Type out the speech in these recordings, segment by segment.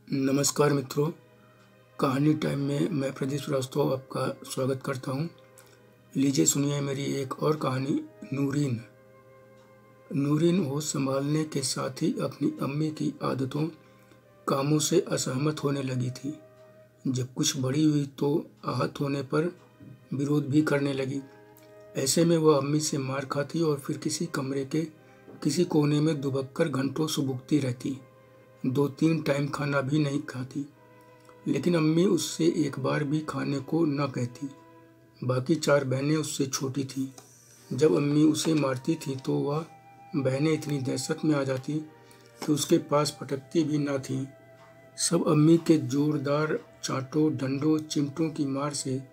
नमस्कार मित्रों, कहानी टाइम में मैं प्रदीप श्रीवास्तव आपका स्वागत करता हूँ। लीजिए सुनिए मेरी एक और कहानी नूरीन। नूरीन होश संभालने के साथ ही अपनी अम्मी की आदतों, कामों से असहमत होने लगी थी। जब कुछ बड़ी हुई तो आहत होने पर विरोध भी करने लगी। ऐसे में वह अम्मी से मार खाती और फिर किसी कमरे के किसी कोने में दुबक कर घंटों सुबुकती रहती। 2-3 टाइम खाना भी नहीं खाती, लेकिन अम्मी उससे एक बार भी खाने को न कहती। बाकी 4 बहनें उससे छोटी थीं। जब अम्मी उसे मारती थी तो वह बहनें इतनी दहशत में आ जाती कि उसके पास पटकती भी न थीं। सब अम्मी के जोरदार चांटों, डंडों, चिमटों की मार से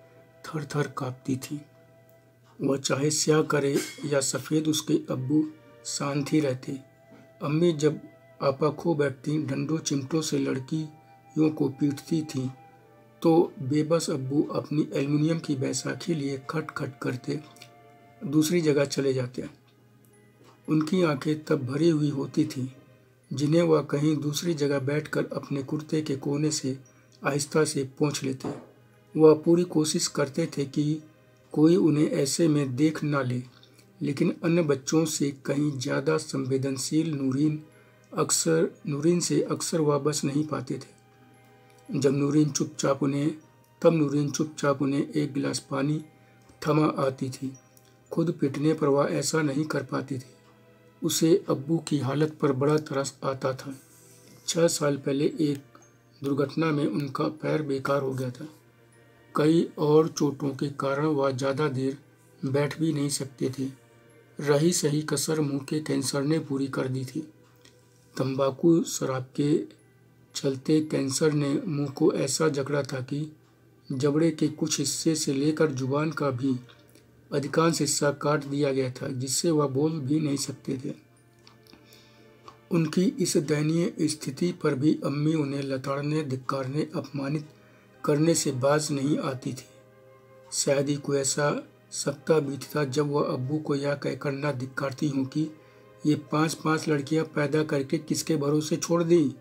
थर थर काँपती थीं। वह चाहे स्याह करे या सफ़ेद, उसके अब्बू शांत ही रहते। अम्मी जब आपा खो बैठती, डंडों चिमटों से लड़कियों को पीटती थीं, तो बेबस अब्बू अपनी एल्युमिनियम की बैसाखी लिए खट खट करते दूसरी जगह चले जाते। उनकी आंखें तब भरी हुई होती थीं, जिन्हें वह कहीं दूसरी जगह बैठकर अपने कुर्ते के कोने से आहिस्ता से पोंछ लेते। वह पूरी कोशिश करते थे कि कोई उन्हें ऐसे में देख न ले, लेकिन अन्य बच्चों से कहीं ज़्यादा संवेदनशील नूरीन से अक्सर वह बच नहीं पाते थे। तब नूरीन चुपचाप उन्हें एक गिलास पानी थमा आती थी। खुद पिटने पर वह ऐसा नहीं कर पाती थी। उसे अब्बू की हालत पर बड़ा तरस आता था। 6 साल पहले एक दुर्घटना में उनका पैर बेकार हो गया था। कई और चोटों के कारण वह ज़्यादा देर बैठ भी नहीं सकते थे। रही सही कसर मुंह के कैंसर ने पूरी कर दी थी। तंबाकू शराब के चलते कैंसर ने मुंह को ऐसा जकड़ा था कि जबड़े के कुछ हिस्से से लेकर जुबान का भी अधिकांश हिस्सा काट दिया गया था, जिससे वह बोल भी नहीं सकते थे। उनकी इस दयनीय स्थिति पर भी अम्मी उन्हें लताड़ने, धिक्कारने, अपमानित करने से बाज नहीं आती थी। शायद ही कोई ऐसा सप्ताह बीतता जब वह अब्बू को यह कहकर न धिक्कारती हूँ कि ये 5-5 लड़कियां पैदा करके किसके भरोसे छोड़ दी?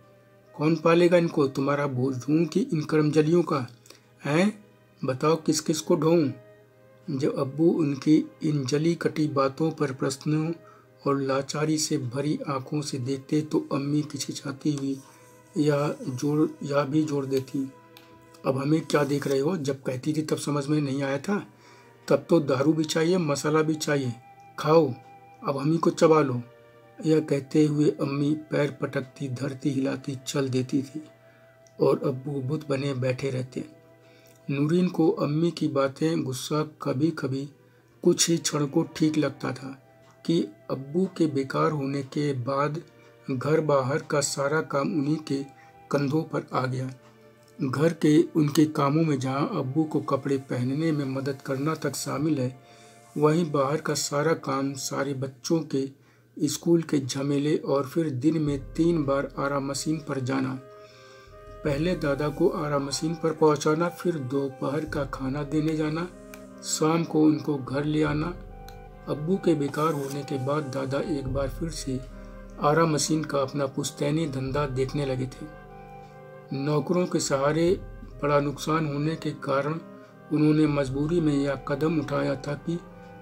कौन पालेगा इनको? तुम्हारा बोझ ढूंढूं कि इन कर्मजलियों का? हैं? बताओ किस किस को ढूंढूं? जब अब्बू उनकी इन जली कटी बातों पर प्रश्नों और लाचारी से भरी आंखों से देखते तो अम्मी खिचखिचाती हुई या भी जोड़ देती, अब हमें क्या देख रहे हो? जब कहती थी तब समझ में नहीं आया था? तब तो दारू भी चाहिए, मसाला भी चाहिए। खाओ, अब हमी को चबा लो। यह कहते हुए अम्मी पैर पटकती, धरती हिलाती चल देती थी और अब्बू बुत बने बैठे रहते। नूरीन को अम्मी की बातें, गुस्सा कभी कभी कुछ ही क्षण को ठीक लगता था कि अब्बू के बेकार होने के बाद घर बाहर का सारा काम उन्हीं के कंधों पर आ गया। घर के उनके कामों में जहां अब्बू को कपड़े पहनने में मदद करना तक शामिल है, वहीं बाहर का सारा काम, सारे बच्चों के स्कूल के झमेले और फिर दिन में 3 बार आरा मशीन पर जाना। पहले दादा को आरा मशीन पर पहुंचाना, फिर दोपहर का खाना देने जाना, शाम को उनको घर ले आना। अब्बू के बेकार होने के बाद दादा एक बार फिर से आरा मशीन का अपना पुश्तैनी धंधा देखने लगे थे। नौकरों के सहारे बड़ा नुकसान होने के कारण उन्होंने मजबूरी में यह कदम उठाया था कि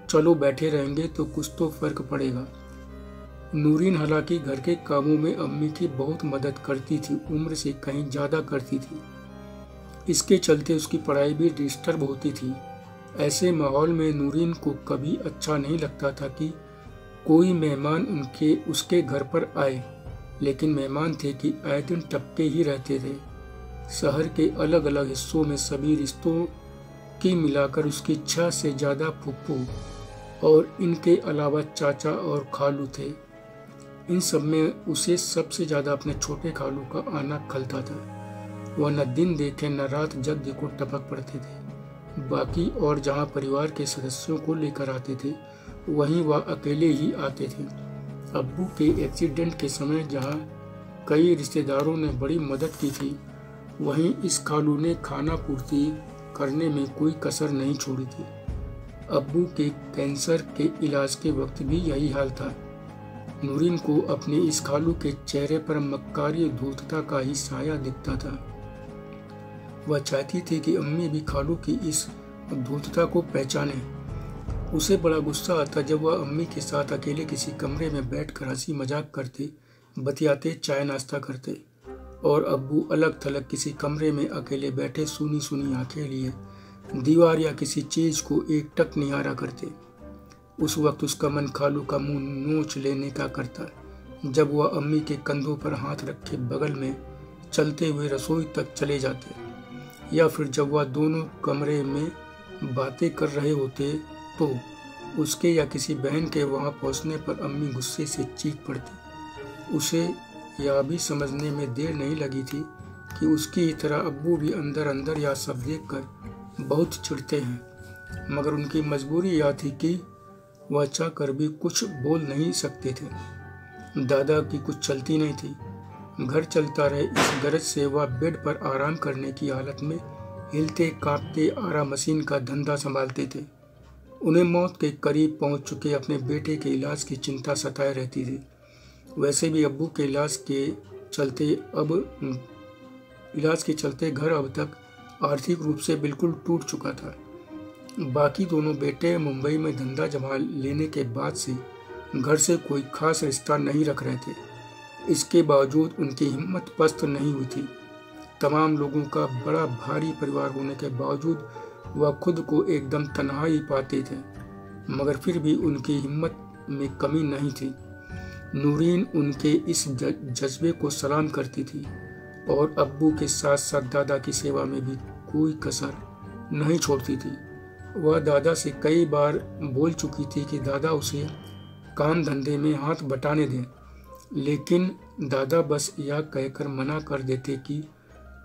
चलो बैठे रहेंगे तो कुछ तो फर्क पड़ेगा। नूरीन हालांकि घर के कामों में अम्मी की बहुत मदद करती थी, उम्र से कहीं ज़्यादा करती थी। इसके चलते उसकी पढ़ाई भी डिस्टर्ब होती थी। ऐसे माहौल में नूरीन को कभी अच्छा नहीं लगता था कि कोई मेहमान उसके घर पर आए, लेकिन मेहमान थे कि आए दिन टपके ही रहते थे। शहर के अलग अलग हिस्सों में सभी रिश्तों की मिलाकर उसकी 6 से ज़्यादा फूफू और इनके अलावा चाचा और खालू थे। इन सब में उसे सबसे ज़्यादा अपने छोटे खालू का आना खलता था। वह न दिन देखे न रात जग देखो टपक पड़ते थे। बाकी और जहाँ परिवार के सदस्यों को लेकर आते थे, वहीं वह अकेले ही आते थे। अब्बू के एक्सीडेंट के समय जहाँ कई रिश्तेदारों ने बड़ी मदद की थी, वहीं इस खालू ने खाना पूर्ति करने में कोई कसर नहीं छोड़ी थी। अब्बू के कैंसर के इलाज के वक्त भी यही हाल था। नूरीन को अपनी इस खालू के चेहरे पर मक्कारी धूर्तता का ही साया दिखता था। वह चाहती थी कि अम्मी भी खालू की इस धूर्तता को पहचाने। उसे बड़ा गुस्सा आता जब वह अम्मी के साथ अकेले किसी कमरे में बैठकर हंसी मजाक करते, बतियाते, चाय नाश्ता करते, और अब्बू अलग थलग किसी कमरे में अकेले बैठे सूनी सूनी आंखें लिए दीवार या किसी चीज को एकटक निहारा करते। उस वक्त उसका मन खालू का मुंह नोच लेने का करता जब वह अम्मी के कंधों पर हाथ रखे बगल में चलते हुए रसोई तक चले जाते, या फिर जब वह दोनों कमरे में बातें कर रहे होते तो उसके या किसी बहन के वहां पहुंचने पर अम्मी गुस्से से चीख पड़ती। उसे यह भी समझने में देर नहीं लगी थी कि उसकी ही तरह अब्बू भी अंदर अंदर यह सब देखकर बहुत चिढ़ते हैं, मगर उनकी मजबूरी यह थी कि वह चाहकर भी कुछ बोल नहीं सकते थे। दादा की कुछ चलती नहीं थी। घर चलता रहे इस गरज से वह बेड पर आराम करने की हालत में हिलते कांपते आरा मशीन का धंधा संभालते थे। उन्हें मौत के करीब पहुंच चुके अपने बेटे के इलाज की चिंता सताए रहती थी। वैसे भी अब्बू के इलाज के चलते घर अब तक आर्थिक रूप से बिल्कुल टूट चुका था। बाकी दोनों बेटे मुंबई में धंधा जमा लेने के बाद से घर से कोई खास रिश्ता नहीं रख रहे थे। इसके बावजूद उनकी हिम्मत पस्त नहीं हुई थी। तमाम लोगों का बड़ा भारी परिवार होने के बावजूद वह खुद को एकदम तन्हा ही पाते थे, मगर फिर भी उनकी हिम्मत में कमी नहीं थी। नूरीन उनके इस जज्बे को सलाम करती थी और अब्बू के साथ साथ दादा की सेवा में भी कोई कसर नहीं छोड़ती थी। वह दादा से कई बार बोल चुकी थी कि दादा उसे काम धंधे में हाथ बटाने दें, लेकिन दादा बस यह कहकर मना कर देते कि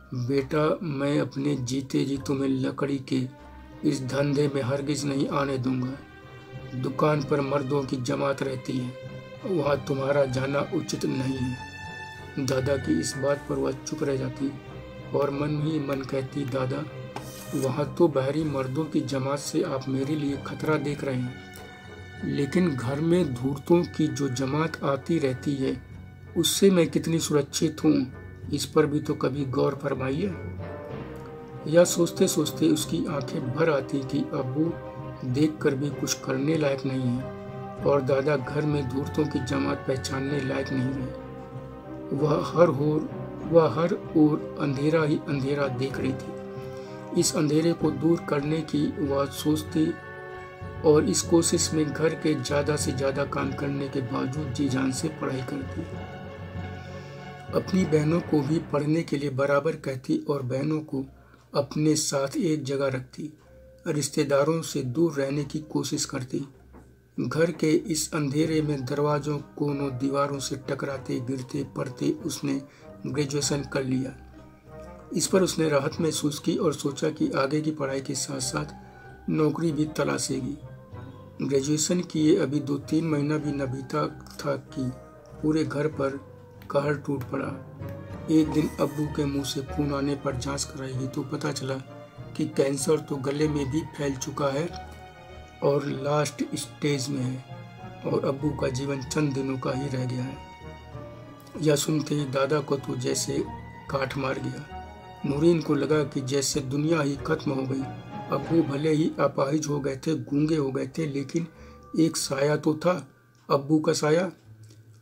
बेटा, मैं अपने जीते जी तुम्हें लकड़ी के इस धंधे में हरगिज नहीं आने दूंगा। दुकान पर मर्दों की जमात रहती है, वहाँ तुम्हारा जाना उचित नहीं है। दादा की इस बात पर वह चुप रह जाती और मन ही मन कहती, दादा, वहाँ तो बाहरी मर्दों की जमात से आप मेरे लिए खतरा देख रहे हैं, लेकिन घर में धूर्तों की जो जमात आती रहती है उससे मैं कितनी सुरक्षित हूँ, इस पर भी तो कभी गौर फरमाइए। यह सोचते सोचते उसकी आंखें भर आती कि अब्बू देखकर भी कुछ करने लायक नहीं है और दादा घर में धूर्तों की जमात पहचानने लायक नहीं है। वह हर ओर अंधेरा ही अंधेरा देख रही थी। इस अंधेरे को दूर करने की वह सोचती और इस कोशिश में घर के ज्यादा से ज्यादा काम करने के बावजूद जी जान से पढ़ाई करती। अपनी बहनों को भी पढ़ने के लिए बराबर कहती और बहनों को अपने साथ एक जगह रखती, रिश्तेदारों से दूर रहने की कोशिश करती। घर के इस अंधेरे में दरवाजों, कोनों, दीवारों से टकराते गिरते पड़ते उसने ग्रेजुएशन कर लिया। इस पर उसने राहत महसूस की और सोचा कि आगे की पढ़ाई के साथ साथ नौकरी भी तलाशेगी। ग्रेजुएशन किए अभी 2-3 महीना भी न बीता था कि पूरे घर पर कहर टूट पड़ा। एक दिन अब्बू के मुंह से खून आने पर जांच कराई तो पता चला कि कैंसर तो गले में भी फैल चुका है और लास्ट स्टेज में है और अब्बू का जीवन चंद दिनों का ही रह गया है। यह सुनते ही दादा को तो जैसे काट मार गया। नूरीन को लगा कि जैसे दुनिया ही खत्म हो गई। अब्बू भले ही अपाहिज हो गए थे, गूंगे हो गए थे, लेकिन एक साया तो था, अब्बू का साया।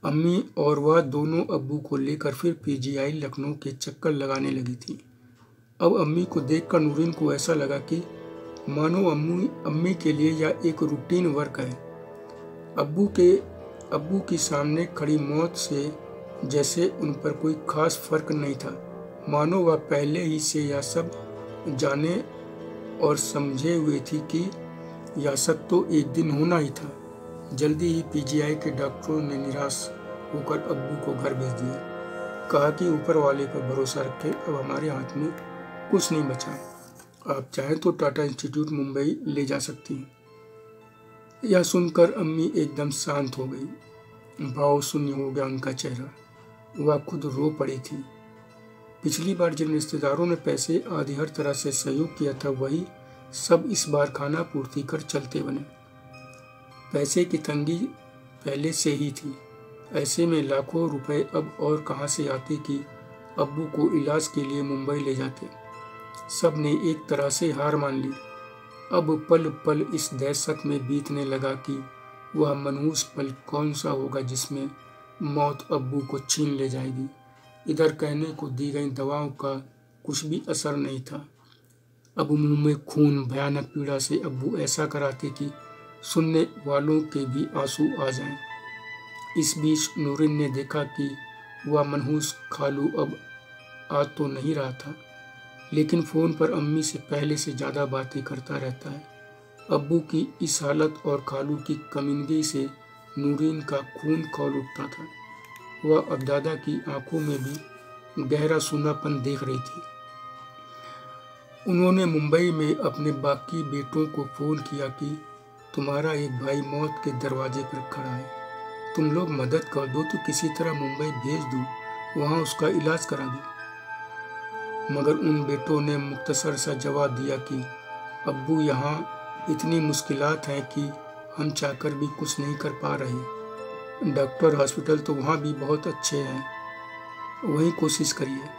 अम्मी और वह दोनों अब्बू को लेकर फिर पीजीआई लखनऊ के चक्कर लगाने लगी थी। अब अम्मी को देखकर नूरीन को ऐसा लगा कि मानो अम्मी के लिए यह एक रूटीन वर्क है। अब्बू की सामने खड़ी मौत से जैसे उन पर कोई खास फर्क नहीं था, मानो वह पहले ही से यह सब जाने और समझे हुए थी कि यह सब तो एक दिन होना ही था। जल्दी ही पीजीआई के डॉक्टरों ने निराश होकर अब्बू को घर भेज दिया। कहा कि ऊपर वाले पर भरोसा रखें, अब हमारे हाथ में कुछ नहीं बचा। आप चाहें तो टाटा इंस्टीट्यूट मुंबई ले जा सकती हैं। यह सुनकर अम्मी एकदम शांत हो गई। भाव शून्य हो गया उनका चेहरा। वह खुद रो पड़ी थी। पिछली बार जिन रिश्तेदारों ने पैसे आदि हर तरह से सहयोग किया था, वही सब इस बार खाना पूर्ति कर चलते बने। पैसे की तंगी पहले से ही थी। ऐसे में लाखों रुपए अब और कहाँ से आते कि अब्बू को इलाज के लिए मुंबई ले जाते। सब ने एक तरह से हार मान ली। अब पल पल इस दहशत में बीतने लगा कि वह मनहूस पल कौन सा होगा जिसमें मौत अब्बू को छीन ले जाएगी। इधर कहने को दी गई दवाओं का कुछ भी असर नहीं था। अब मुंह में खून, भयानक पीड़ा से अब्बू ऐसा कराते कि सुनने वालों के भी आंसू आ जाएं। इस बीच नूरिन ने देखा कि वह मनहूस खालू अब आ तो नहीं रहा था, लेकिन फ़ोन पर अम्मी से पहले से ज़्यादा बातें करता रहता है। अब्बू की इस हालत और खालू की कमीनगी से नूरिन का खून खौल उठता था। वह अब दादा की आंखों में भी गहरा सूनापन देख रही थी। उन्होंने मुंबई में अपने बाकी बेटों को फ़ोन किया कि तुम्हारा एक भाई मौत के दरवाजे पर खड़ा है, तुम लोग मदद कर दो तो किसी तरह मुंबई भेज दो, वहाँ उसका इलाज करा दो। मगर उन बेटों ने मुख्तसर सा जवाब दिया कि अब्बू, यहाँ इतनी मुश्किलात हैं कि हम चाहकर भी कुछ नहीं कर पा रहे। डॉक्टर हॉस्पिटल तो वहाँ भी बहुत अच्छे हैं, वहीं कोशिश करिए।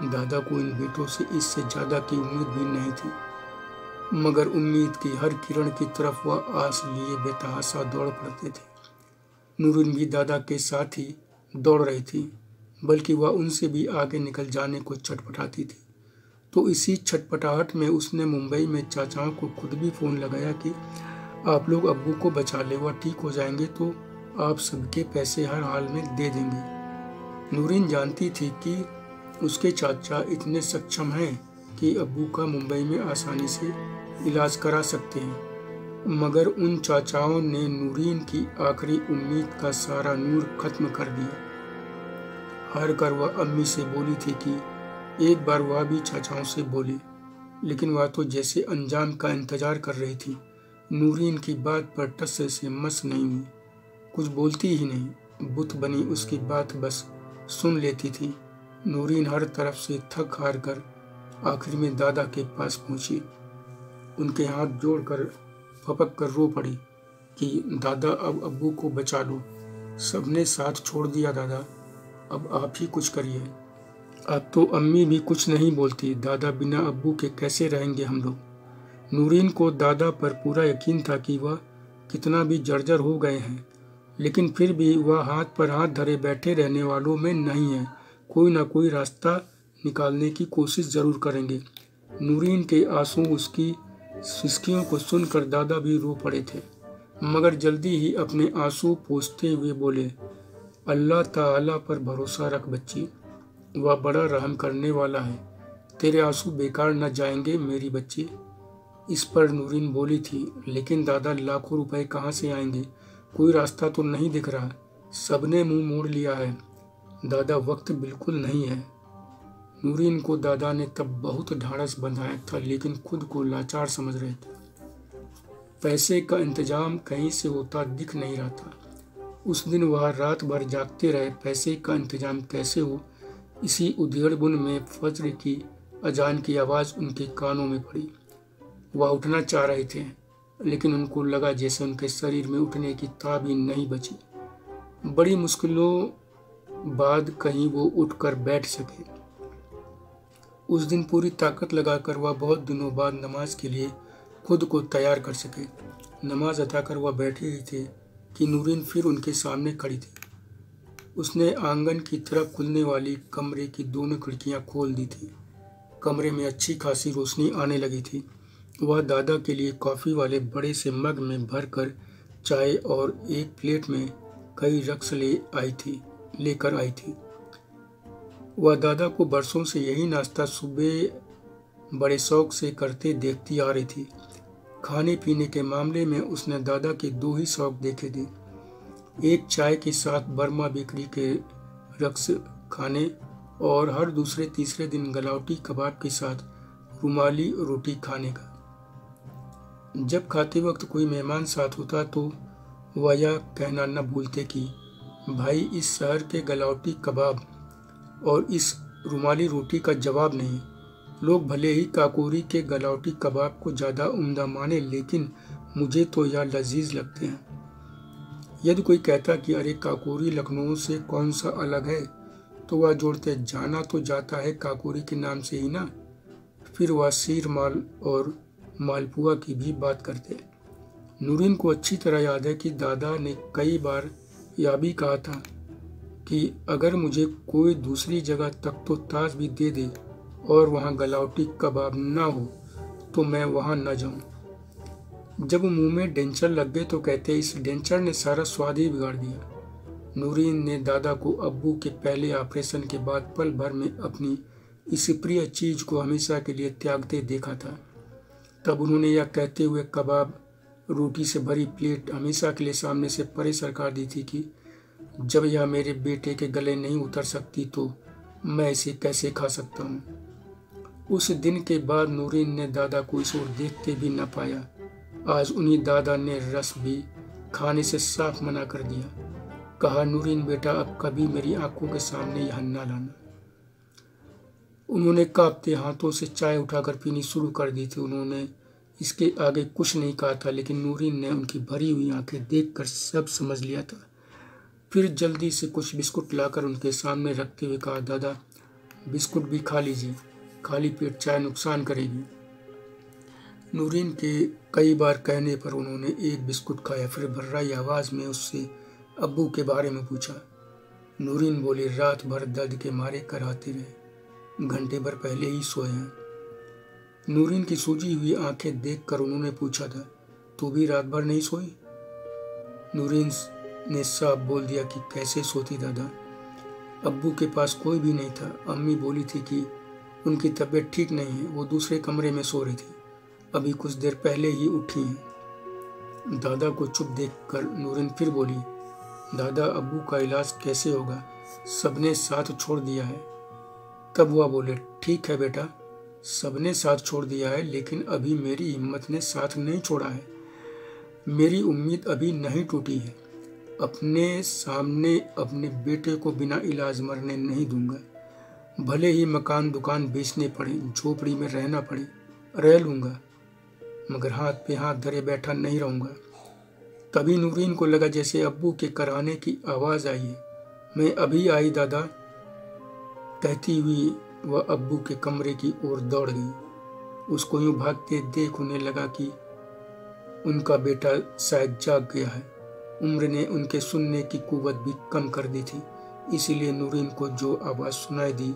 दादा को इन बेटों से इससे ज़्यादा की उम्मीद भी नहीं थी, मगर उम्मीद की हर किरण की तरफ वह आस लिए बेतहाशा दौड़ पड़ते थे। नूरिन भी दादा के साथ ही दौड़ रही थी, बल्कि वह उनसे भी आगे निकल जाने को छटपटाती थी। तो इसी छटपटाहट में उसने मुंबई में चाचाओं को खुद भी फ़ोन लगाया कि आप लोग अब्बू को बचा ले, वह ठीक हो जाएंगे तो आप सबके पैसे हर हाल में दे देंगे। नूरिन जानती थी कि उसके चाचा इतने सक्षम हैं कि अब्बू का मुंबई में आसानी से इलाज करा सकते हैं, मगर उन चाचाओं ने नूरिन की आखिरी उम्मीद का सारा नूर खत्म कर दिया। हार कर वह अम्मी से बोली थी कि एक बार वह भी चाचाओं से बोले, लेकिन वह तो जैसे अंजाम का इंतजार कर रही थी। नूरिन की बात पर टस से मस नहीं हुई, कुछ बोलती ही नहीं, बुत बनी उसकी बात बस सुन लेती थी। नूरिन हर तरफ से थक हार कर आखिर में दादा के पास पहुंची। उनके हाथ जोड़कर फपक कर रो पड़ी कि दादा, अब अब्बू को बचा लो। सबने साथ छोड़ दिया दादा, अब आप ही कुछ करिए। अब तो अम्मी भी कुछ नहीं बोलती, दादा बिना अब्बू के कैसे रहेंगे हम लोग। नूरिन को दादा पर पूरा यकीन था कि वह कितना भी जर्जर हो गए हैं, लेकिन फिर भी वह हाथ पर हाथ धरे बैठे रहने वालों में नहीं है। कोई ना कोई रास्ता निकालने की कोशिश जरूर करेंगे। नूरिन के आंसू, उसकी सिसकियों को सुनकर दादा भी रो पड़े थे, मगर जल्दी ही अपने आंसू पोंछते हुए बोले, अल्लाह ताला पर भरोसा रख बच्ची, वह बड़ा रहम करने वाला है, तेरे आंसू बेकार न जाएंगे मेरी बच्ची। इस पर नूरिन बोली थी, लेकिन दादा लाखों रुपए कहाँ से आएंगे, कोई रास्ता तो नहीं दिख रहा। सबने मुंह मोड़ लिया है दादा, वक्त बिल्कुल नहीं है। नूरिन को दादा ने तब बहुत ढाढ़स बंधाया था, लेकिन खुद को लाचार समझ रहे थे। पैसे का इंतजाम कहीं से होता दिख नहीं रहा था। उस दिन वह रात भर जागते रहे, पैसे का इंतजाम कैसे हो। इसी उधेड़बुन में फज्र की अजान की आवाज़ उनके कानों में पड़ी। वह उठना चाह रहे थे, लेकिन उनको लगा जैसे उनके शरीर में उठने की ताब ही नहीं बची। बड़ी मुश्किलों बाद कहीं वो उठकर बैठ सके। उस दिन पूरी ताकत लगाकर वह बहुत दिनों बाद नमाज के लिए खुद को तैयार कर सके। नमाज अदा कर वह बैठे ही थे कि नूरिन फिर उनके सामने खड़ी थी। उसने आंगन की तरफ खुलने वाली कमरे की दोनों खिड़कियां खोल दी थी। कमरे में अच्छी खासी रोशनी आने लगी थी। वह दादा के लिए कॉफ़ी वाले बड़े से मग में भरकर चाय और एक प्लेट में कई रक्स लेकर आई थी। वह दादा को बरसों से यही नाश्ता सुबह बड़े शौक से करते देखती आ रही थी। खाने पीने के मामले में उसने दादा के दो ही शौक देखे थे, एक चाय के साथ बर्मा बेकरी के रक्स खाने और हर दूसरे तीसरे दिन गलावटी कबाब के साथ रुमाली रोटी खाने का। जब खाते वक्त कोई मेहमान साथ होता तो वह यह कहना न भूलते कि भाई, इस शहर के गलावटी कबाब और इस रुमाली रोटी का जवाब नहीं। लोग भले ही काकोरी के गलावटी कबाब को ज़्यादा उम्दा माने, लेकिन मुझे तो यह लजीज लगते हैं। यदि कोई कहता कि अरे काकोरी लखनऊ से कौन सा अलग है, तो वह जोड़ते जाना तो जाता है काकोरी के नाम से ही ना। फिर वह शीर माल और मालपुआ की भी बात करते। नूरीन को अच्छी तरह याद है कि दादा ने कई बार यह भी कहा था कि अगर मुझे कोई दूसरी जगह तक तो ताश भी दे दे और वहाँ गलावटी कबाब ना हो तो मैं वहाँ न जाऊँ। जब मुंह में डेंचर लग गए तो कहते इस डेंचर ने सारा स्वाद ही बिगाड़ दिया। नूरीन ने दादा को अब्बू के पहले ऑपरेशन के बाद पल भर में अपनी इस प्रिय चीज को हमेशा के लिए त्यागते देखा था। तब उन्होंने यह कहते हुए कबाब रोटी से भरी प्लेट हमेशा के लिए सामने से परे सरका दी थी कि जब यह मेरे बेटे के गले नहीं उतर सकती तो मैं इसे कैसे खा सकता हूँ। उस दिन के बाद नूरीन ने दादा को इस ओर देखते भी न पाया। आज उन्हीं दादा ने रस भी खाने से साफ मना कर दिया। कहा नूरीन बेटा अब कभी मेरी आंखों के सामने यह न लाना। उन्होंने कांपते हाथों से चाय उठाकर पीनी शुरू कर दी थी। उन्होंने इसके आगे कुछ नहीं कहा था, लेकिन नूरीन ने उनकी भरी हुई आंखें देखकर सब समझ लिया था। फिर जल्दी से कुछ बिस्कुट लाकर उनके सामने रखते हुए कहा दादा बिस्कुट भी खा लीजिए, खाली पेट चाय नुकसान करेगी। नूरीन के कई बार कहने पर उन्होंने एक बिस्कुट खाया, फिर भर्राई आवाज में उससे अब्बू के बारे में पूछा। नूरीन बोली रात भर दर्द के मारे कराते रहे, घंटे भर पहले ही सोए हैं। नूरीन की सूजी हुई आंखें देखकर उन्होंने पूछा था तू भी रात भर नहीं सोई? नूरीन ने साफ बोल दिया कि कैसे सोती दादा, अब्बू के पास कोई भी नहीं था। अम्मी बोली थी कि उनकी तबीयत ठीक नहीं है, वो दूसरे कमरे में सो रही थी, अभी कुछ देर पहले ही उठी हैं। दादा को चुप देखकर नूरीन फिर बोली दादा अब्बू का इलाज कैसे होगा, सबने साथ छोड़ दिया है। तब वह बोले ठीक है बेटा, सबने साथ छोड़ दिया है, लेकिन अभी मेरी हिम्मत ने साथ नहीं छोड़ा है। मेरी उम्मीद अभी नहीं टूटी है। अपने सामने अपने बेटे को बिना इलाज मरने नहीं दूंगा। भले ही मकान दुकान बेचने पड़े, झोपड़ी में रहना पड़े, रह लूंगा, मगर हाथ पे हाथ धरे बैठा नहीं रहूंगा। तभी नूरीन को लगा जैसे अब्बू के कराने की आवाज आई है। मैं अभी आई दादा, कहती हुई वह अब्बू के कमरे की ओर दौड़ गई। उसको यूं भागते देख उन्हें लगा कि उनका बेटा शायद जाग गया है। उम्र ने उनके सुनने की कुव्वत भी कम कर दी थी, इसीलिए नूरीन को जो आवाज सुनाई दी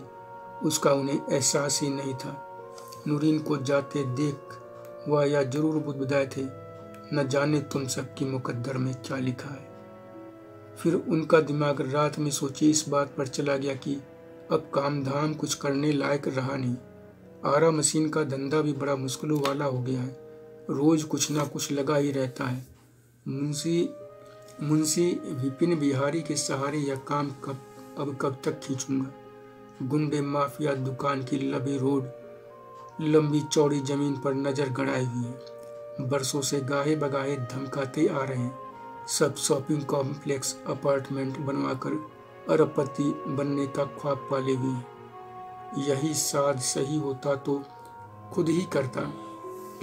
उसका उन्हें एहसास ही नहीं था। नूरीन को जाते देख वह या जरूर बुदबुदाए थे न जाने तुम सबकी मुकद्दर में क्या लिखा है। फिर उनका दिमाग रात में सोची इस बात पर चला गया कि अब काम धाम कुछ करने लायक रहा नहीं। आरा मशीन का धंधा भी बड़ा मुश्किलों वाला हो गया है, रोज कुछ ना कुछ लगा ही रहता है। मुंशी विपिन बिहारी के सहारे यह काम अब कब तक खींचूंगा। गुंडे माफिया दुकान की लंबी रोड, लंबी चौड़ी जमीन पर नजर गड़ाए हुए हैं, बरसों से गाहे बगाहे धमकाते आ रहे हैं। सब शॉपिंग कॉम्प्लेक्स अपार्टमेंट बनवाकर अरबपति बनने का ख्वाब पाले हुए हैं। यही साध सही होता तो खुद ही करता।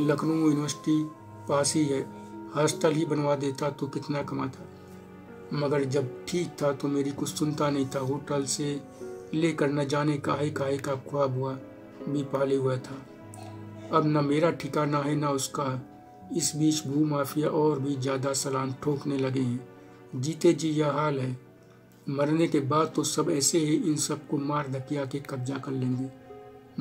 लखनऊ यूनिवर्सिटी पास ही है, हॉस्टल ही बनवा देता तो कितना कमाता। मगर जब ठीक था तो मेरी कुछ सुनता नहीं था। होटल से लेकर न जाने काहे काहे का ख्वाब हुआ भी पाले हुआ था। अब न मेरा ठिकाना है न उसका। इस बीच भू माफिया और भी ज्यादा सलान ठोकने लगे हैं। जीते जी यह हाल है, मरने के बाद तो सब ऐसे ही इन सबको मार धकिया के कब्जा कर लेंगे।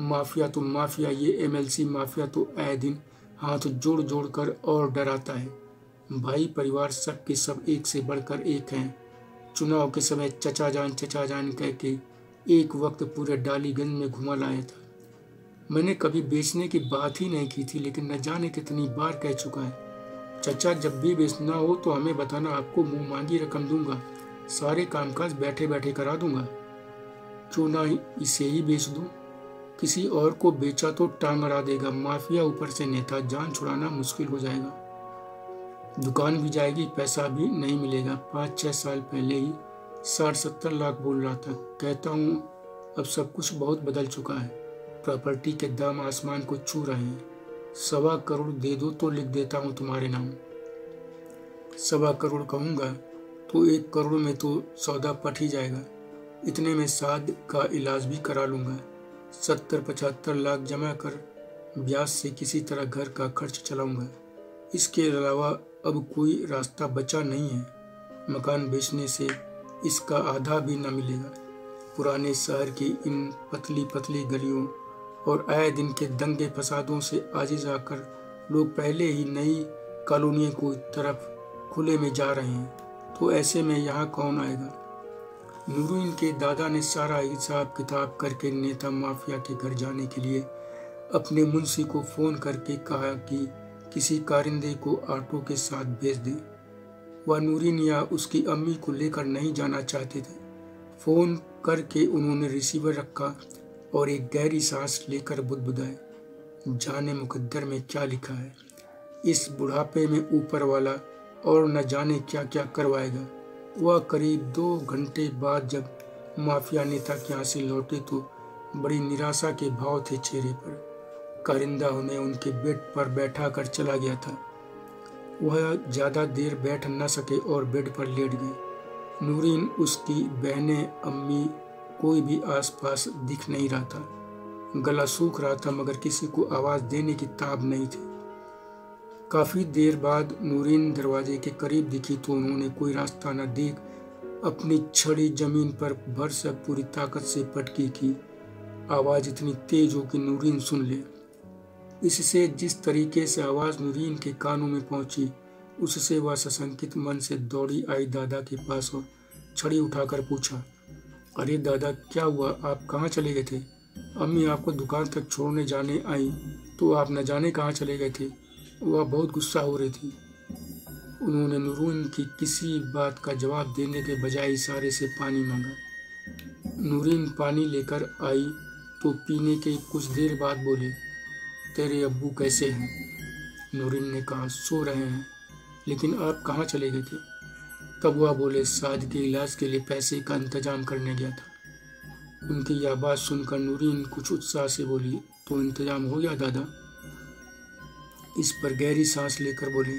माफिया तो माफिया, ये MLC माफिया तो आए दिन हाथ जोड़ जोड़ कर और डराता है। भाई परिवार सब के सब एक से बढ़कर एक हैं। चुनाव के समय चचा जान कह के एक वक्त पूरे डालीगंज में घुमा लाया था। मैंने कभी बेचने की बात ही नहीं की थी, लेकिन न जाने कितनी बार कह चुका है। चचा जब भी बेचना हो तो हमें बताना, आपको मुंह मांगी रकम दूंगा, सारे कामकाज बैठे बैठे करा दूंगा। क्यों ना इसे ही बेच दूं? किसी और को बेचा तो टांग अड़ा देगा माफिया, ऊपर से नेता, जान छुड़ाना मुश्किल हो जाएगा। दुकान भी जाएगी, पैसा भी नहीं मिलेगा। 5-6 साल पहले ही 60-70 लाख बोल रहा था। कहता हूँ अब सब कुछ बहुत बदल चुका है। प्रॉपर्टी के दाम आसमान को छू रहे हैं। 1.25 करोड़ दे दो तो लिख देता हूँ तुम्हारे नाम। 1.25 करोड़ कहूँगा तो 1 करोड़ में तो सौदा पट ही जाएगा। इतने में साद का इलाज भी करा लूँगा। 70-75 लाख जमा कर ब्याज से किसी तरह घर का खर्च चलाऊँगा। इसके अलावा अब कोई रास्ता बचा नहीं है। मकान बेचने से इसका आधा भी न मिलेगा। पुराने शहर की इन पतली पतली गलियों और आए दिन के दंगे फसादों से आजिज आकर लोग पहले ही नई कॉलोनियों को तरफ खुले में जा रहे हैं, तो ऐसे में यहाँ कौन आएगा। नूरुद्दीन के दादा ने सारा हिसाब किताब करके नेता माफिया के घर जाने के लिए अपने मुंशी को फ़ोन करके कहा कि किसी कारिंदे को ऑटो के साथ भेज दे। वह नूरुद्दीन या उसकी अम्मी को लेकर नहीं जाना चाहते थे। फ़ोन करके उन्होंने रिसीवर रखा और एक गहरी सांस लेकर बुदबुदाए, जाने मुकद्दर में क्या लिखा है। इस बुढ़ापे में ऊपर वाला और न जाने क्या क्या करवाएगा। वह करीब 2 घंटे बाद जब माफिया नेता के यहाँ से लौटे तो बड़ी निराशा के भाव थे चेहरे पर। कारिंदा उन्हें उनके बेड पर बैठा कर चला गया था। वह ज़्यादा देर बैठ न सके और बेड पर लेट गए। नूरुद्दीन, उसकी बहनें, अम्मी, कोई भी आसपास दिख नहीं रहा था। गला सूख रहा था मगर किसी को आवाज़ देने की ताब नहीं थी। काफ़ी देर बाद नूरुद्दीन दरवाजे के करीब दिखी तो उन्होंने कोई रास्ता न देख अपनी छड़ी जमीन पर भरसक पूरी ताकत से पटकी की आवाज़ इतनी तेज हो कि नूरुद्दीन सुन ले। इससे जिस तरीके से आवाज़ नूरुद्दीन के कानों में पहुंची, उससे वह सशंकित मन से दौड़ी आई दादा के पास और छड़ी उठाकर पूछा, अरे दादा, क्या हुआ? आप कहाँ चले गए थे? अम्मी आपको दुकान तक छोड़ने जाने आई तो आप न जाने कहाँ चले गए थे। वह बहुत गुस्सा हो रही थी। उन्होंने नूरुद्दीन की किसी बात का जवाब देने के बजाय इशारे से पानी मांगा। नूरुद्दीन पानी लेकर आई तो पीने के कुछ देर बाद बोले, तेरे अब्बू कैसे हैं? नूरुद्दीन ने कहा, सो रहे हैं। लेकिन आप कहाँ चले गए थे? तब वह बोले, साद के इलाज के लिए पैसे का इंतजाम करने गया था। उनकी यह बात सुनकर नूरुद्दीन कुछ उत्साह से बोली, तो इंतजाम हो गया दादा? इस पर गहरी सांस लेकर बोले,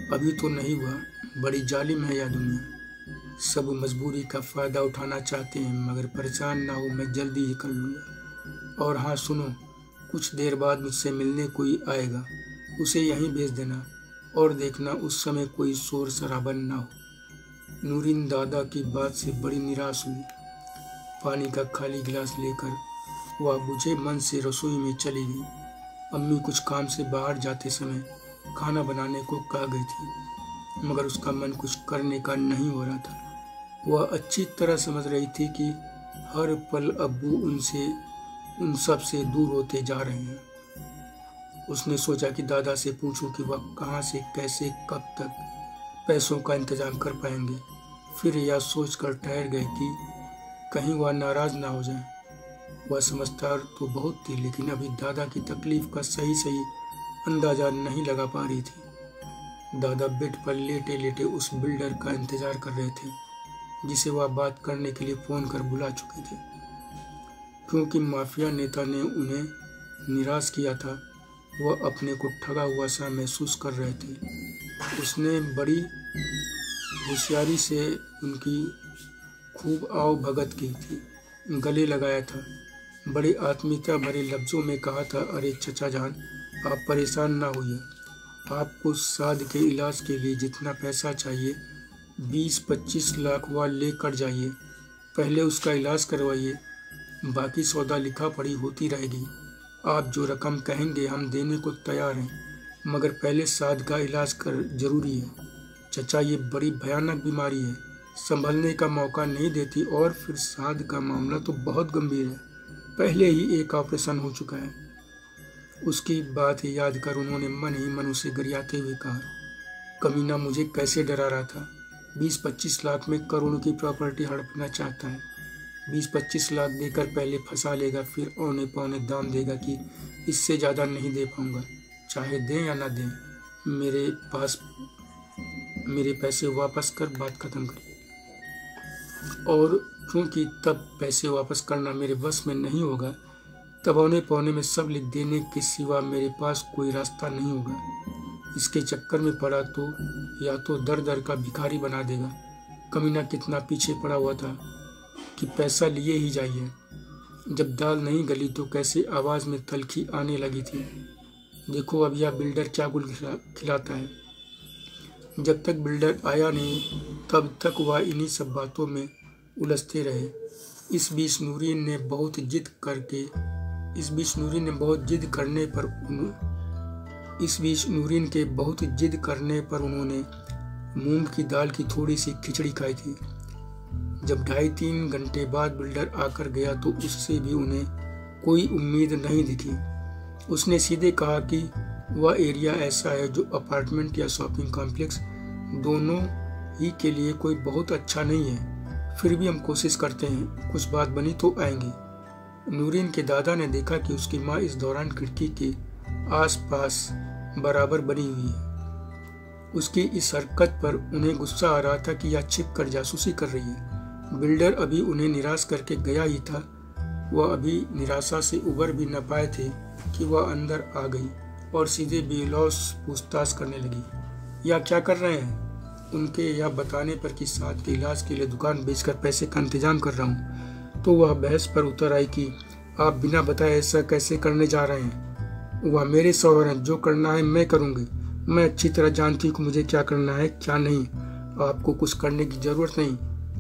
अभी तो नहीं हुआ। बड़ी जालिम है यह दुनिया। सब मजबूरी का फ़ायदा उठाना चाहते हैं, मगर परेशान ना हो, मैं जल्दी ही कर लूँगा। और हाँ सुनो, कुछ देर बाद मुझसे मिलने कोई आएगा, उसे यहीं भेज देना और देखना उस समय कोई शोर शराबा ना हो। नूरुद्दीन दादा की बात से बड़ी निराश हुई। पानी का खाली गिलास लेकर वह बुझे मन से रसोई में चली गई। अम्मी कुछ काम से बाहर जाते समय खाना बनाने को कह गई थी, मगर उसका मन कुछ करने का नहीं हो रहा था। वह अच्छी तरह समझ रही थी कि हर पल अब्बू उन सब से दूर होते जा रहे हैं। उसने सोचा कि दादा से पूछूं कि वह कहाँ से, कैसे, कब तक पैसों का इंतजाम कर पाएंगे। फिर यह सोचकर ठहर गए कि कहीं वह नाराज ना हो जाए। वह समझदार तो बहुत थी, लेकिन अभी दादा की तकलीफ का सही अंदाजा नहीं लगा पा रही थी। दादा बेड पर लेटे लेटे उस बिल्डर का इंतजार कर रहे थे, जिसे वह बात करने के लिए फ़ोन कर बुला चुके थे। क्योंकि माफिया नेता ने उन्हें निराश किया था, वह अपने को ठगा हुआ सा महसूस कर रहे थे। उसने बड़ी होशियारी से उनकी खूब आओ भगत की थी, गले लगाया था, बड़ी आत्मीयता भरे लफ्ज़ों में कहा था, अरे चचा जान, आप परेशान ना होइए। आपको साद के इलाज के लिए जितना पैसा चाहिए 20-25 लाख वह लेकर जाइए। पहले उसका इलाज करवाइए, बाकी सौदा लिखा पड़ी होती रहेगी। आप जो रकम कहेंगे हम देने को तैयार हैं, मगर पहले साद का इलाज कर जरूरी है। चचा, ये बड़ी भयानक बीमारी है, संभलने का मौका नहीं देती, और फिर साद का मामला तो बहुत गंभीर है, पहले ही एक ऑपरेशन हो चुका है। उसकी बात याद कर उन्होंने मन ही मन उसे गरियाते हुए कहा, कमीना मुझे कैसे डरा रहा था। 20-25 लाख में करोड़ों की प्रॉपर्टी हड़पना चाहता है। 20-25 लाख देकर पहले फंसा लेगा, फिर औने पौने दाम देगा कि इससे ज़्यादा नहीं दे पाऊंगा। चाहे दें या ना दें, मेरे पैसे वापस कर बात खत्म करिए। और क्योंकि तब पैसे वापस करना मेरे बस में नहीं होगा, तब औने पौने में सब लिख देने के सिवा मेरे पास कोई रास्ता नहीं होगा। इसके चक्कर में पड़ा तो या तो दर दर का भिखारी बना देगा कमीना कितना पीछे पड़ा हुआ था कि पैसा लिए ही जाइए। जब दाल नहीं गली तो कैसे आवाज़ में तलखी आने लगी थी। देखो अब यह बिल्डर क्या गुल खिलाता है। जब तक बिल्डर आया नहीं तब तक वह इन्हीं सब बातों में उलझते रहे। इस बीच नूरीन ने बहुत जिद करने पर उन्होंने मूंग की दाल की थोड़ी सी खिचड़ी खाई थी। जब 2.5-3 घंटे बाद बिल्डर आकर गया तो उससे भी उन्हें कोई उम्मीद नहीं दिखी। उसने सीधे कहा कि वह एरिया ऐसा है जो अपार्टमेंट या शॉपिंग कॉम्प्लेक्स दोनों ही के लिए कोई बहुत अच्छा नहीं है, फिर भी हम कोशिश करते हैं, कुछ बात बनी तो आएंगे। नूरीन के दादा ने देखा कि उसकी माँ इस दौरान खिड़की के आसपास बराबर बनी हुई है। उसकी इस हरकत पर उन्हें गुस्सा आ रहा था कि यह छिप कर जासूसी कर रही है। बिल्डर अभी उन्हें निराश करके गया ही था। वह अभी निराशा से उबर भी न पाए थे कि वह अंदर आ गई और सीधे बेलौस पूछताछ करने लगी। यह क्या कर रहे हैं? उनके यह बताने पर कि साथ के इलाज के लिए दुकान बेचकर पैसे का इंतजाम कर रहा हूँ, तो वह बहस पर उतर आई कि आप बिना बताए ऐसा कैसे करने जा रहे हैं? वह मेरे शौहर हैं, जो करना है मैं करूँगी। मैं अच्छी तरह जानती हूँ कि मुझे क्या करना है क्या नहीं। आपको कुछ करने की जरूरत नहीं,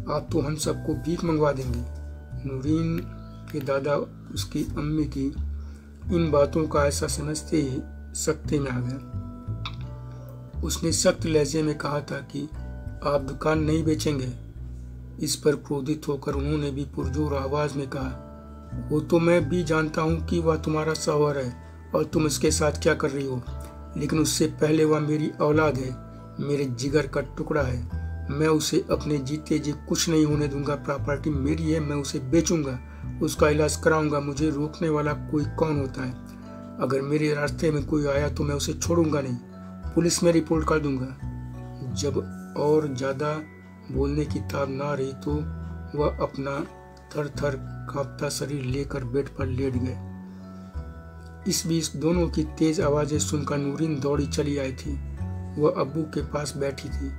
आप तो हम सबको भीख मंगवा देंगे। नूरीन के दादा उसकी अम्मी की इन बातों का ऐसा समझते ही सख्ते में आ गया। उसने सख्त लहजे में कहा था कि आप दुकान नहीं बेचेंगे। इस पर क्रोधित होकर उन्होंने भी पुरजोर आवाज में कहा, वो तो मैं भी जानता हूँ कि वह तुम्हारा शौहर है और तुम इसके साथ क्या कर रही हो, लेकिन उससे पहले वह मेरी औलाद है, मेरे जिगर का टुकड़ा है। मैं उसे अपने जीते जी कुछ नहीं होने दूंगा। प्रॉपर्टी मेरी है, मैं उसे बेचूंगा, उसका इलाज कराऊंगा। मुझे रोकने वाला कोई कौन होता है? अगर मेरे रास्ते में कोई आया तो मैं उसे छोड़ूंगा नहीं, पुलिस में रिपोर्ट कर दूंगा। जब और ज्यादा बोलने की ताब ना रही तो वह अपना थर थर कांपता शरीर लेकर बेड पर लेट गए। इस बीच दोनों की तेज आवाजें सुनकर नूरीन दौड़ी चली आई थी। वह अब्बू के पास बैठी थी।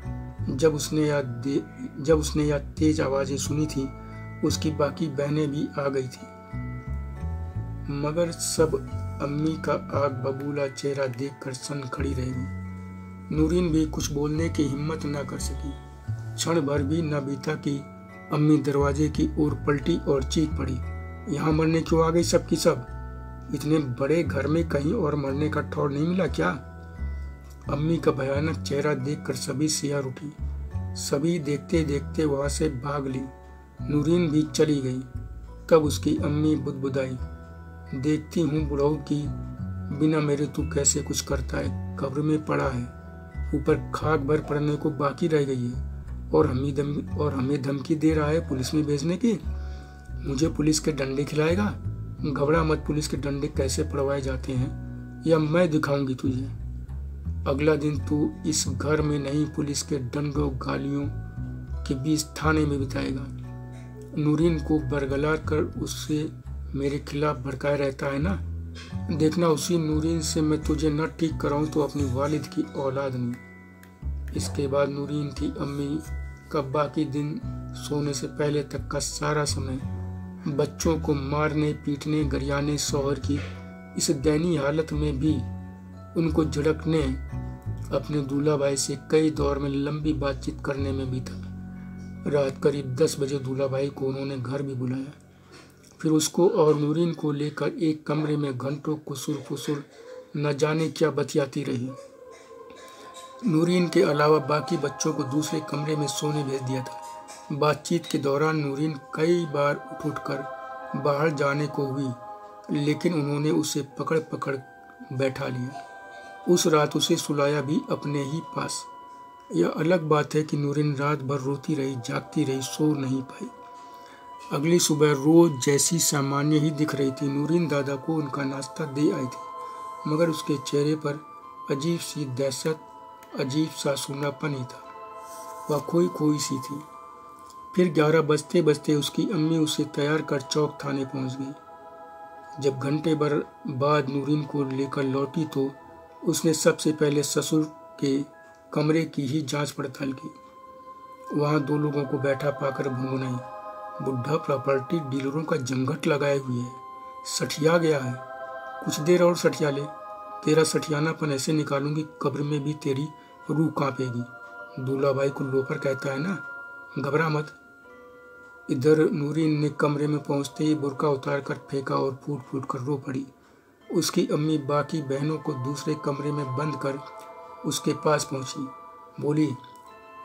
जब उसने यह तेज आवाजें सुनी थी, उसकी बाकी बहनें भी आ गई थी, मगर सब अम्मी का आग बबूला चेहरा देखकर सन खड़ी रह गई। नूरीन भी कुछ बोलने की हिम्मत न कर सकी। क्षण भर भी न बीता कि अम्मी दरवाजे की ओर पलटी और चीख पड़ी, यहाँ मरने क्यों आ गई सब की सब? इतने बड़े घर में कहीं और मरने का ठौर नहीं मिला क्या? अम्मी का भयानक चेहरा देखकर सभी सियार उठी। सभी देखते देखते वहां से भाग ली। नूरीन भी चली गई। तब उसकी अम्मी बुदबुदाई, देखती हूँ बुढ़ऊ की बिना मेरे तू कैसे कुछ करता है। कब्र में पड़ा है, ऊपर खाक भर पड़ने को बाकी रह गई है, और हमें धमकी दे रहा है पुलिस में भेजने की। मुझे पुलिस के डंडे खिलाएगा? घबरा मत, पुलिस के डंडे कैसे पड़वाए जाते हैं यह मैं दिखाऊंगी तुझे। अगला दिन तू इस घर में नहीं, पुलिस के डंडों गालियों के बीच थाने में बिताएगा। नूरीन को बरगला कर उससे मेरे खिलाफ भड़काया रहता है ना, देखना उसी नूरीन से मैं तुझे न ठीक कराऊं तो अपनी वालिद की औलाद नहीं। इसके बाद नूरीन की अम्मी का बाकी दिन सोने से पहले तक का सारा समय बच्चों को मारने पीटने गरियाने शौहर की इस दयनीय हालत में भी उनको झड़कने अपने दूल्हा भाई से कई दौर में लंबी बातचीत करने में बीता। रात करीब 10 बजे दूल्हा भाई को उन्होंने घर भी बुलाया। फिर उसको और नूरीन को लेकर एक कमरे में घंटों कुसुर न जाने क्या बतियाती रही। नूरीन के अलावा बाकी बच्चों को दूसरे कमरे में सोने भेज दिया था। बातचीत के दौरान नूरीन कई बार उठकर बाहर जाने को हुई, लेकिन उन्होंने उसे पकड़ पकड़ बैठा लिया। उस रात उसे सुलाया भी अपने ही पास। यह अलग बात है कि नूरीन रात भर रोती रही, जागती रही, सो नहीं पाई। अगली सुबह रोज जैसी सामान्य ही दिख रही थी। नूरीन दादा को उनका नाश्ता दे आई थी, मगर उसके चेहरे पर अजीब सी दहशत, अजीब सा सूनापन ही था। वह खोई खोई सी थी। फिर 11 बजते बजते उसकी अम्मी उसे तैयार कर चौक थाने पहुंच गई। जब घंटे भर बाद नूरीन को लेकर लौटी तो उसने सबसे पहले ससुर के कमरे की ही जांच पड़ताल की। वहाँ दो लोगों को बैठा पाकर भुनभुनाई, बुढ़ा प्रॉपर्टी डीलरों का जमघट लगाए हुए है, सठिया गया है। कुछ देर और सठिया ले, तेरा सठियानापन ऐसे निकालूंगी कब्र में भी तेरी रूह कांपेगी। दूल्हा भाई को लोफर कहता है ना, घबरा मत। इधर नूरीन ने कमरे में पहुंचते ही बुर्का उतार कर फेंका और फूट फूट कर रो पड़ी। उसकी अम्मी बाकी बहनों को दूसरे कमरे में बंद कर उसके पास पहुंची। बोली,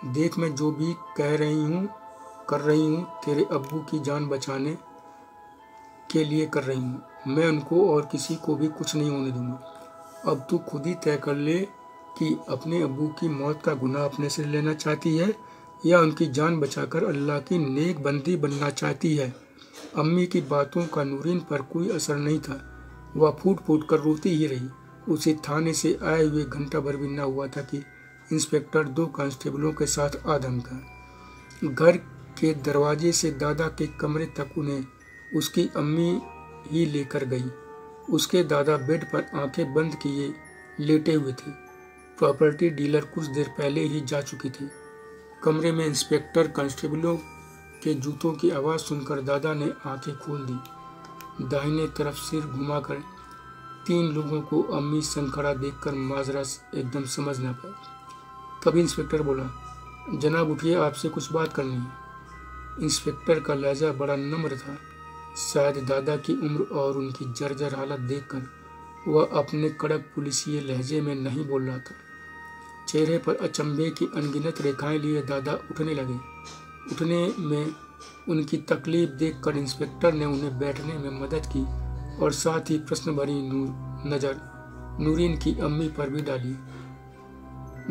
देख मैं जो भी कर रही हूँ तेरे अब्बू की जान बचाने के लिए कर रही हूँ। मैं उनको और किसी को भी कुछ नहीं होने दूंगा। अब तू खुद ही तय कर ले कि अपने अब्बू की मौत का गुनाह अपने से लेना चाहती है या उनकी जान बचाकर अल्लाह की नेक बंदी बनना चाहती है। अम्मी की बातों का नूरीन पर कोई असर नहीं था। वह फूट फूट कर रोती ही रही। उसे थाने से आए हुए घंटा भर भी न हुआ था कि इंस्पेक्टर 2 कांस्टेबलों के साथ आ धमका। घर के दरवाजे से दादा के कमरे तक उन्हें उसकी अम्मी ही लेकर गई। उसके दादा बेड पर आंखें बंद किए लेटे हुए थे। प्रॉपर्टी डीलर कुछ देर पहले ही जा चुकी थी। कमरे में इंस्पेक्टर कांस्टेबलों के जूतों की आवाज़ सुनकर दादा ने आंखें खोल दी। दाहिने तरफ सिर घुमाकर 3 लोगों को अम्मी सनखड़ा देखकर माजरा एकदम समझ न पाए। तभी इंस्पेक्टर बोला, जनाब उठिए, आपसे कुछ बात करनी है। इंस्पेक्टर का लहजा बड़ा नम्र था। शायद दादा की उम्र और उनकी जर्जर हालत देखकर वह अपने कड़क पुलिसिये लहजे में नहीं बोल रहा था। चेहरे पर अचंभे की अनगिनत रेखाएं लिए दादा उठने लगे। उठने में उनकी तकलीफ देखकर इंस्पेक्टर ने उन्हें बैठने में मदद की और साथ ही प्रश्न भरी नजर नूरीन की अम्मी पर भी डाली।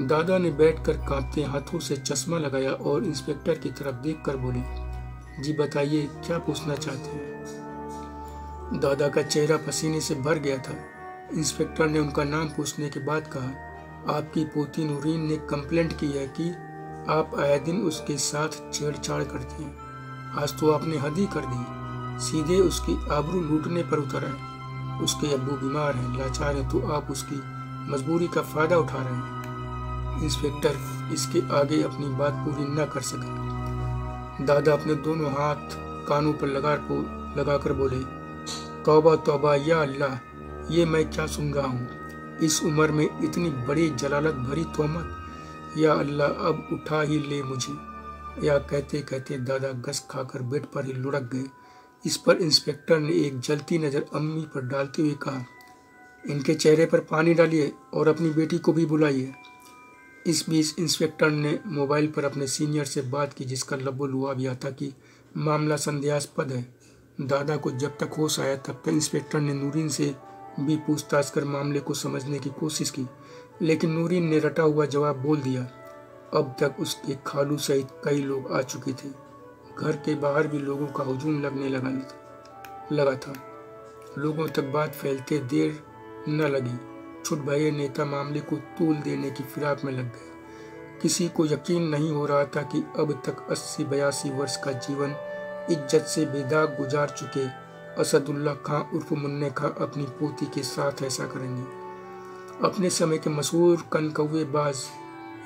दादा ने बैठकर कांपते हाथों से चश्मा लगाया और इंस्पेक्टर की तरफ देखकर बोले, जी बताइए, क्या पूछना चाहते हैं। दादा का चेहरा पसीने से भर गया था। इंस्पेक्टर ने उनका नाम पूछने के बाद कहा, आपकी पोती नूरीन ने कंप्लेंट की है कि आप आए दिन उसके साथ छेड़छाड़ करते हैं। आज तो आपने हद ही कर दी, सीधे उसकी आबरू लूटने पर उतर आए। उसके अब्बू बीमार हैं, लाचार हैं, तो आप उसकी मजबूरी का फायदा उठा रहे हैं। इंस्पेक्टर इसके आगे अपनी बात पूरी न कर सके। दादा अपने दोनों हाथ कानों पर लगाकर बोले, तौबा तौबा या अल्लाह, ये मैं क्या सुन रहा हूँ। इस उम्र में इतनी बड़ी जलालत भरी तोहमत, या अल्लाह अब उठा ही ले मुझे। या कहते कहते दादा गस खाकर बेड पर ही लुढ़क गए। इस पर इंस्पेक्टर ने एक जलती नज़र अम्मी पर डालते हुए कहा, इनके चेहरे पर पानी डालिए और अपनी बेटी को भी बुलाइए। इस बीच इंस्पेक्टर ने मोबाइल पर अपने सीनियर से बात की, जिसका लबो-लुआब यह था कि मामला संदेहास्पद है। दादा को जब तक होश आया तब तक इंस्पेक्टर ने नूरीन से भी पूछताछ कर मामले को समझने की कोशिश की, लेकिन नूरीन ने रटा हुआ जवाब बोल दिया। अब तक उसके खालू सहित कई लोग आ चुके थे। घर के बाहर भी लोगों का हुजूम लगने लगा था। लोगों तक बात फैलते देर न लगी। छुट भये नेता मामले को तूल देने की फिराक में लग गए। किसी को यकीन नहीं हो रहा था कि अब तक 80-82 वर्ष का जीवन इज्जत से बेदाग गुजार चुके असदुल्ला खां उर्फ मुन्ने खां अपनी पोती के साथ ऐसा करेंगे। अपने समय के मशहूर कनकौवेबाज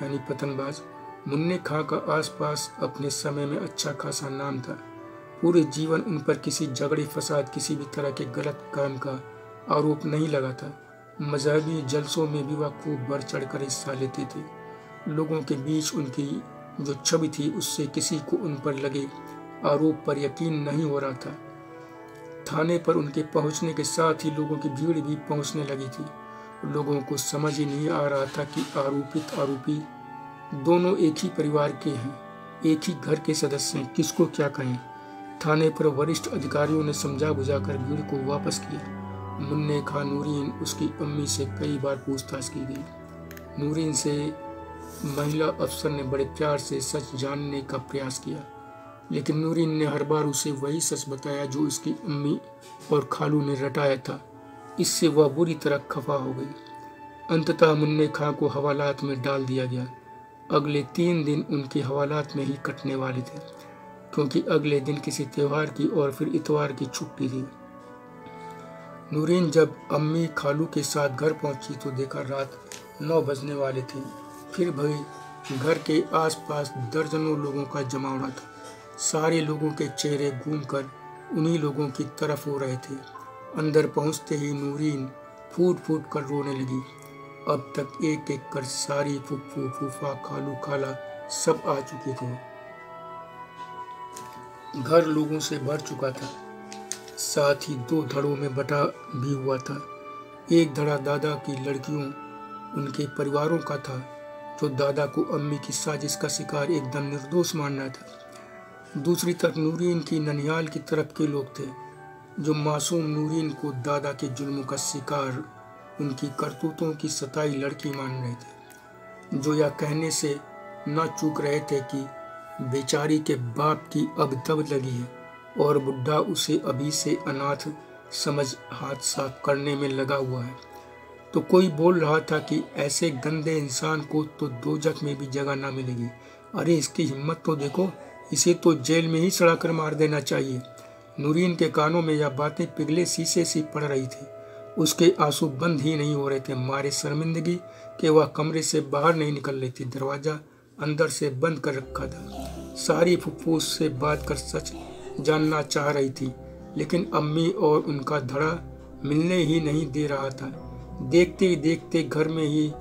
यानी पतंगबाज मुन्ने खां का आसपास अपने समय में अच्छा खासा नाम था। पूरे जीवन उन पर किसी झगड़े फसाद, किसी भी तरह के गलत काम का आरोप नहीं लगा था। मजहबी जलसों में भी वह खूब बढ़ चढ़कर हिस्सा लेते थे। लोगों के बीच उनकी जो छवि थी, उससे किसी को उन पर लगे आरोप पर यकीन नहीं हो रहा था। थाने पर उनके पहुंचने के साथ ही लोगों की भीड़ भी पहुंचने लगी थी। लोगों को समझ ही नहीं आ रहा था कि आरोपी दोनों एक ही परिवार के हैं, एक ही घर के सदस्य हैं, किसको क्या कहें। थाने पर वरिष्ठ अधिकारियों ने समझा बुझाकर भीड़ को वापस किया। मुन्ने खां नूरीन उसकी अम्मी से कई बार पूछताछ की गई। नूरीन से महिला अफसर ने बड़े प्यार से सच जानने का प्रयास किया, लेकिन नूरीन ने हर बार उसे वही सच बताया जो उसकी अम्मी और खालू ने रटाया था। इससे वह बुरी तरह खफा हो गई। अंततः मुन्ने खां को हवालात में डाल दिया गया। अगले 3 दिन उनके हवालात में ही कटने वाले थे, क्योंकि अगले दिन किसी त्योहार की और फिर इतवार की छुट्टी थी। नूरीन जब अम्मी खालू के साथ घर पहुंची तो देखा रात 9 बजने वाले थे। फिर भी घर के आसपास दर्जनों लोगों का जमावड़ा था। सारे लोगों के चेहरे घूमकर उन्हीं लोगों की तरफ हो रहे थे। अंदर पहुंचते ही नूरीन फूट फूट कर रोने लगी। अब तक एक एक कर सारी फुफ्फू फूफा खालू खाला सब आ चुके थे। घर लोगों से भर चुका था, साथ ही 2 धड़ों में बटा भी हुआ था। एक धड़ा दादा की लड़कियों उनके परिवारों का था, जो दादा को अम्मी की साजिश का शिकार एकदम निर्दोष मान रहा था। दूसरी तरफ नूरीन की ननिहाल की तरफ के लोग थे, जो मासूम नूरीन को दादा के जुल्मों का शिकार, उनकी करतूतों की सताई लड़की मान रहे थे, जो यह कहने से न चूक रहे थे कि बेचारी के बाप की अब तब लगी है और बुढ़ा उसे अभी से अनाथ समझ हाथ साफ करने में लगा हुआ है। तो कोई बोल रहा था कि ऐसे गंदे इंसान को तो दोजख में भी जगह ना मिलेगी। अरे इसकी हिम्मत तो देखो, इसे तो जेल में ही सड़ा कर मार देना चाहिए। नूरीन के कानों में यह बातें पिघले शीशे सी पड़ रही थी। उसके आंसू बंद ही नहीं हो रहे थे, मारे शर्मिंदगी कि वह कमरे से बाहर नहीं निकल रही थी। दरवाजा अंदर से बंद कर रखा था। सारी फुफ्फू उससे बात कर सच जानना चाह रही थी, लेकिन अम्मी और उनका धड़ा मिलने ही नहीं दे रहा था। देखते ही देखते घर में ही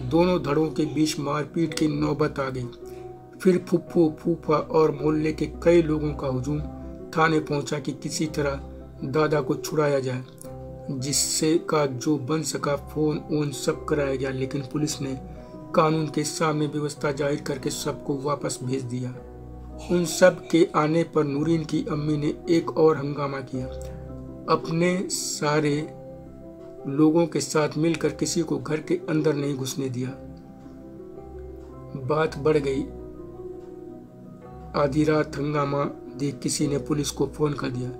दोनों धड़ों के बीच मारपीट की नौबत आ गई। फिर फुफ्फू फूफा और मोहल्ले के कई लोगों का हुजूम थाने पहुंचा कि किसी तरह दादा को छुड़ाया जाए, जिससे का जो बन सका फोन ओन सब कराया गया। लेकिन पुलिस ने कानून के सामने व्यवस्था जाहिर करके सबको वापस भेज दिया। उन सब के आने पर नूरीन की अम्मी ने एक और हंगामा किया। अपने सारे लोगों के साथ मिलकर किसी को घर के अंदर नहीं घुसने दिया। बात बढ़ गई। आधी रात हंगामा देख किसी ने पुलिस को फोन कर दिया।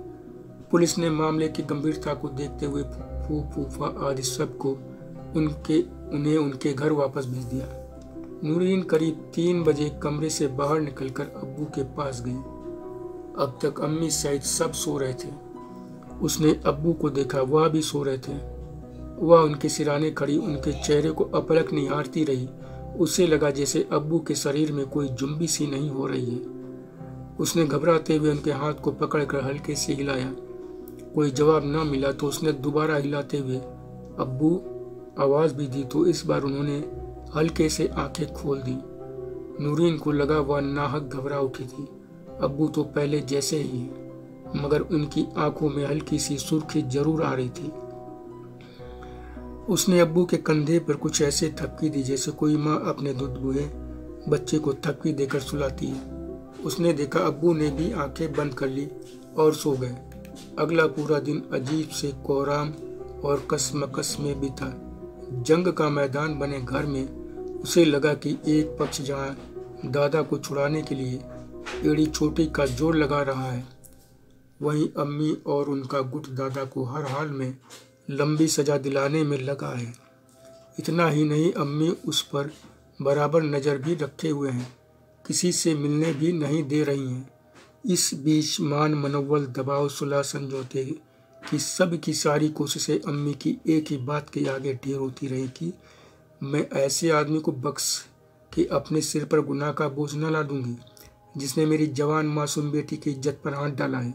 पुलिस ने मामले की गंभीरता को देखते हुए फूफू फूफा आदि सबको उन्हें उनके घर वापस भेज दिया। नूरीन करीब 3 बजे कमरे से बाहर निकलकर अब्बू के पास गई। अब तक अम्मी सहित सब सो रहे थे। उसने अब्बू को देखा, वह भी सो रहे थे। वह उनके सिराने खड़ी उनके चेहरे को अपलक निहारती रही। उसे लगा जैसे अब्बू के शरीर में कोई जुम्बी सी नहीं हो रही है। उसने घबराते हुए उनके हाथ को पकड़कर हल्के से हिलाया। कोई जवाब न मिला तो उसने दोबारा हिलाते हुए अब्बू आवाज भी दी, तो इस बार उन्होंने हल्के से आंखें खोल दी। नूरीन को लगा वह नाहक घबरा उठी थी। अब्बू तो पहले जैसे ही हैं, मगर उनकी आंखों में हल्की सी सुर्खी जरूर आ रही थी। उसने अब्बू के कंधे पर कुछ ऐसे थपकी दी जैसे कोई माँ अपने दूधबुए बच्चे को थपकी देकर सुलाती है। उसने देखा अब्बू ने भी आंखें बंद कर ली और सो गए। अगला पूरा दिन अजीब से कोहराम और कसमकस में बीता। जंग का मैदान बने घर में उसे लगा कि एक पक्ष जहाँ दादा को छुड़ाने के लिए एड़ी चोटी का जोर लगा रहा है, वहीं अम्मी और उनका गुट दादा को हर हाल में लंबी सजा दिलाने में लगा है। इतना ही नहीं, अम्मी उस पर बराबर नज़र भी रखे हुए हैं, किसी से मिलने भी नहीं दे रही हैं। इस बीच मान मनोबल दबाव सुलह समझौते की सब की सारी कोशिशें अम्मी की एक ही बात के आगे ढेर होती रही कि मैं ऐसे आदमी को बख्श के अपने सिर पर गुनाह का बोझ न ला दूंगी जिसने मेरी जवान मासूम बेटी की इज्जत पर हाथ डाला है।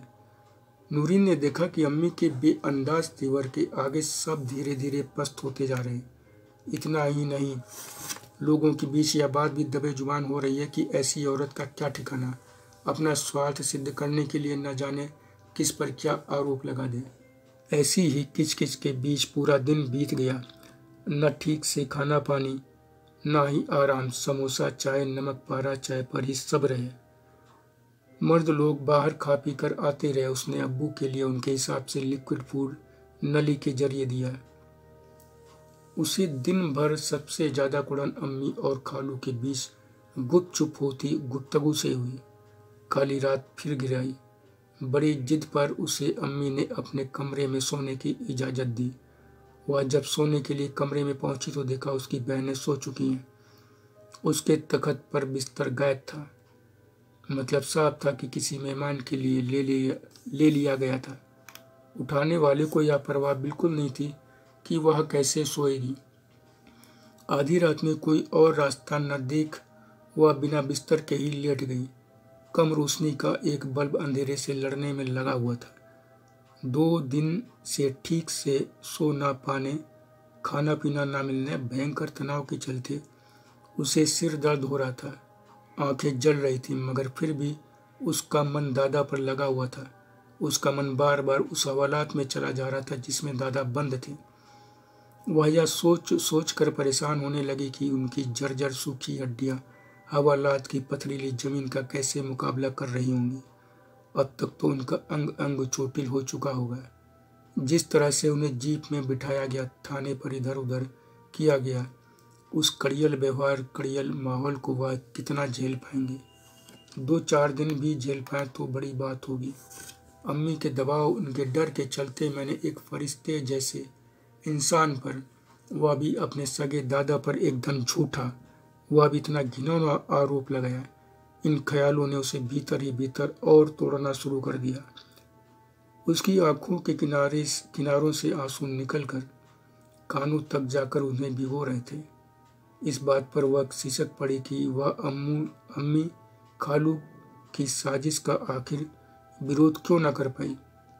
नूरीन ने देखा कि अम्मी के बेअंदाज तेवर के आगे सब धीरे धीरे पस्त होते जा रहे। इतना ही नहीं, लोगों के बीच यह बात भी दबे जुबान हो रही है कि ऐसी औरत का क्या ठिकाना, अपना स्वार्थ सिद्ध करने के लिए न जाने किस पर क्या आरोप लगा दे। ऐसी ही किचकिच के बीच पूरा दिन बीत गया। न ठीक से खाना पानी, न ही आराम। समोसा चाय, नमक पारा चाय पर ही सब रहे। मर्द लोग बाहर खा पी कर आते रहे। उसने अब्बू के लिए उनके हिसाब से लिक्विड फूड नली के जरिए दिया। उसे दिन भर सबसे ज्यादा कुड़न अम्मी और खालू के बीच गुपचुप होती गुफ्तगू से हुई। काली रात फिर गिराई। बड़ी जिद पर उसे अम्मी ने अपने कमरे में सोने की इजाजत दी। वह जब सोने के लिए कमरे में पहुंची तो देखा उसकी बहनें सो चुकी हैं। उसके तखत पर बिस्तर गायब था। मतलब साफ था कि किसी मेहमान के लिए ले लिया गया था। उठाने वाले को यह परवाह बिल्कुल नहीं थी कि वह कैसे सोएगी। आधी रात में कोई और रास्ता न देख वह बिना बिस्तर के ही लेट गई। कम रोशनी का एक बल्ब अंधेरे से लड़ने में लगा हुआ था। 2 दिन से ठीक से सो ना पाने, खाना पीना ना मिलने, भयंकर तनाव के चलते उसे सिर दर्द हो रहा था। आंखें जल रही थी, मगर फिर भी उसका मन दादा पर लगा हुआ था। उसका मन बार बार उस हवालात में चला जा रहा था जिसमें दादा बंद थे। वह यह सोच सोच कर परेशान होने लगी कि उनकी जर्जर सूखी हड्डियां हवालात की पथरीली जमीन का कैसे मुकाबला कर रही होंगी। अब तक तो उनका अंग अंग चोटिल हो चुका होगा। जिस तरह से उन्हें जीप में बिठाया गया, थाने पर इधर उधर किया गया, उस कड़ियल व्यवहार, कड़ियल माहौल को वह कितना झेल पाएंगे। 2-4 दिन भी झेल पाए तो बड़ी बात होगी। अम्मी के दबाव, उनके डर के चलते मैंने एक फरिश्ते जैसे इंसान पर, वह भी अपने सगे दादा पर एकदम झूठा, वह भी इतना घिनौना आरोप लगाया। इन ख्यालों ने उसे भीतर ही भीतर और तोड़ना शुरू कर दिया। उसकी आंखों के किनारों से आंसू निकलकर कानों तक जाकर उन्हें भिगो रहे थे। इस बात पर वह सिसक पड़ी कि वह अम्मी खालू की साजिश का आखिर विरोध क्यों न कर पाई।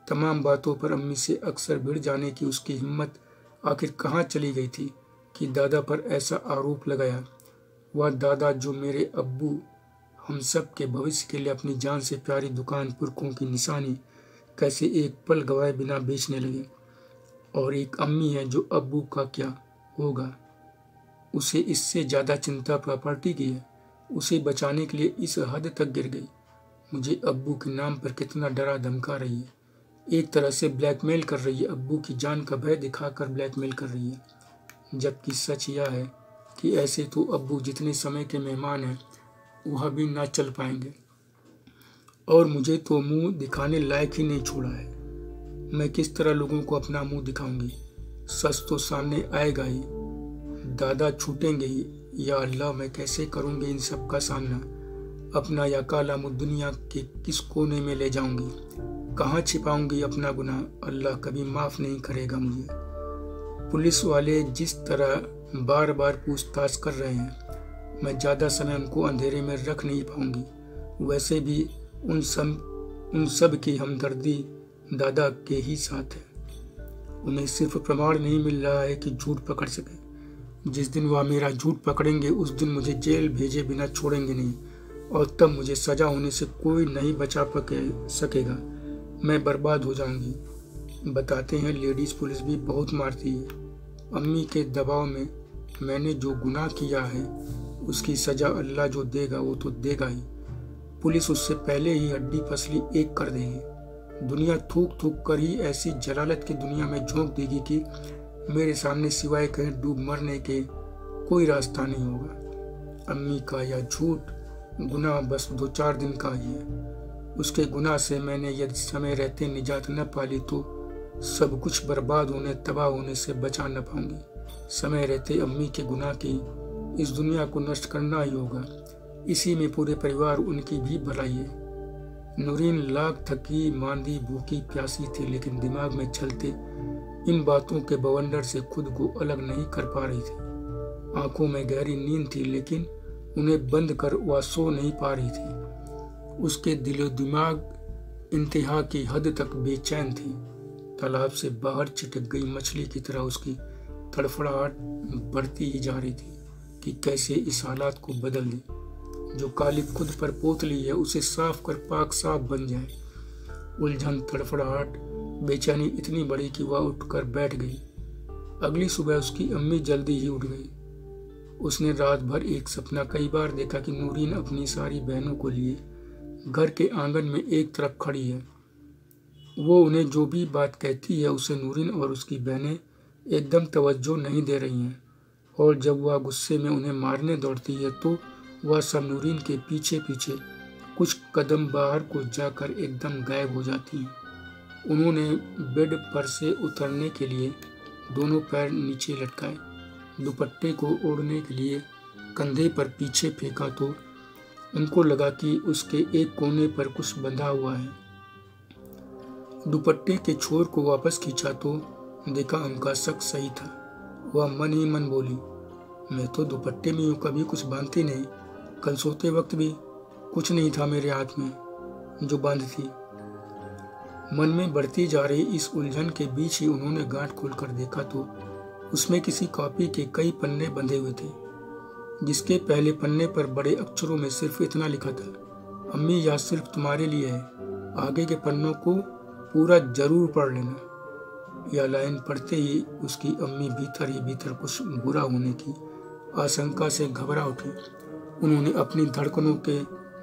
तमाम बातों पर अम्मी से अक्सर भिड़ जाने की उसकी हिम्मत आखिर कहाँ चली गई थी कि दादा पर ऐसा आरोप लगाया। वह दादा जो मेरे अब्बू हम सब के भविष्य के लिए अपनी जान से प्यारी दुकान पुरखों की निशानी कैसे एक पल गवाए बिना बेचने लगे, और एक अम्मी है जो अब्बू का क्या होगा, उसे इससे ज़्यादा चिंता प्रॉपर्टी की है। उसे बचाने के लिए इस हद तक गिर गई। मुझे अब्बू के नाम पर कितना डरा धमका रही है। एक तरह से ब्लैकमेल कर रही है, अब्बू की जान का भय दिखाकर ब्लैकमेल कर रही है। जबकि सच यह है कि ऐसे तो अब्बू जितने समय के मेहमान हैं वह भी ना चल पाएंगे, और मुझे तो मुंह दिखाने लायक ही नहीं छोड़ा है। मैं किस तरह लोगों को अपना मुंह दिखाऊंगी? सच तो सामने आएगा ही, दादा छूटेंगे ही। या अल्लाह, मैं कैसे करूंगी इन सब का सामना? अपना या काला मुंह दुनिया के किस कोने में ले जाऊंगी? कहाँ छिपाऊंगी अपना गुनाह? अल्लाह कभी माफ़ नहीं करेगा मुझे। पुलिस वाले जिस तरह बार बार पूछताछ कर रहे हैं, मैं ज़्यादा समय उनको अंधेरे में रख नहीं पाऊंगी। वैसे भी उन सब की हमदर्दी दादा के ही साथ है। उन्हें सिर्फ प्रमाण नहीं मिल रहा है कि झूठ पकड़ सके। जिस दिन वह मेरा झूठ पकड़ेंगे उस दिन मुझे जेल भेजे बिना छोड़ेंगे नहीं, और तब मुझे सजा होने से कोई नहीं बचा सकेगा। मैं बर्बाद हो जाऊंगी। बताते हैं लेडीज पुलिस भी बहुत मारती है। अम्मी के दबाव में मैंने जो गुनाह किया है उसकी सजा अल्लाह जो देगा वो तो देगा ही। पुलिस उससे पहले ही हड्डी पसली एक कर देगी। दुनिया थूक थूक कर ही ऐसी जलालत की दुनिया में झोंक देगी कि मेरे सामने सिवाय कहीं डूब मरने के कोई रास्ता नहीं होगा। अम्मी का यह झूठ गुनाह बस 2-4 दिन का ही है। उसके गुनाह से मैंने यदि समय रहते निजात न पाली तो सब कुछ बर्बाद होने, तबाह होने से बचा न पाऊंगी। समय रहते अम्मी के गुनाह की इस दुनिया को नष्ट करना ही होगा। इसी में पूरे परिवार उनकी भी भलाई है। नूरीन लाख थकी, मांदी, भूखी, प्यासी थी, लेकिन दिमाग में चलते इन बातों के बवंडर से खुद को अलग नहीं कर पा रही थी। आंखों में गहरी नींद थी, लेकिन उन्हें बंद कर वह सो नहीं पा रही थी। उसके दिलो दिमाग इंतहा की हद तक बेचैन थी। तालाब से बाहर छिटक गई मछली की तरह उसकी तड़फड़ाहट बढ़ती ही जा रही थी कि कैसे इस हालात को बदल दे। जो काली खुद पर पोत ली है उसे साफ कर पाक साफ बन जाए। उलझन, तड़फड़ाहट, बेचैनी इतनी बड़ी कि वह उठकर बैठ गई। अगली सुबह उसकी अम्मी जल्दी ही उठ गई। उसने रात भर एक सपना कई बार देखा कि नूरीन अपनी सारी बहनों को लिए घर के आंगन में एक तरफ खड़ी है। वो उन्हें जो भी बात कहती है उसे नूरीन और उसकी बहनें एकदम तवज्जो नहीं दे रही हैं, और जब वह गुस्से में उन्हें मारने दौड़ती है तो वह सब नूरीन के पीछे पीछे कुछ कदम बाहर को जाकर एकदम गायब हो जाती हैं। उन्होंने बेड पर से उतरने के लिए दोनों पैर नीचे लटकाए, दुपट्टे को ओढ़ने के लिए कंधे पर पीछे फेंका तो उनको लगा कि उसके एक कोने पर कुछ बंधा हुआ है। दुपट्टे के छोर को वापस खींचा तो देखा उनका शक सही था। वह मन ही मन बोली, मैं तो दुपट्टे में यूं कभी कुछ बांधती नहीं। कल सोते वक्त भी कुछ नहीं था मेरे हाथ में जो बंद थी। मन में बढ़ती जा रही इस उलझन के बीच ही उन्होंने गांठ खोलकर देखा तो उसमें किसी कॉपी के कई पन्ने बंधे हुए थे, जिसके पहले पन्ने पर बड़े अक्षरों में सिर्फ इतना लिखा था, अम्मी यह सिर्फ तुम्हारे लिए है, आगे के पन्नों को पूरा जरूर पढ़ लेना। यह लाइन पढ़ते ही उसकी अम्मी भीतर ही भीतर कुछ बुरा होने की आशंका से घबरा उठी। उन्होंने अपनी धड़कनों के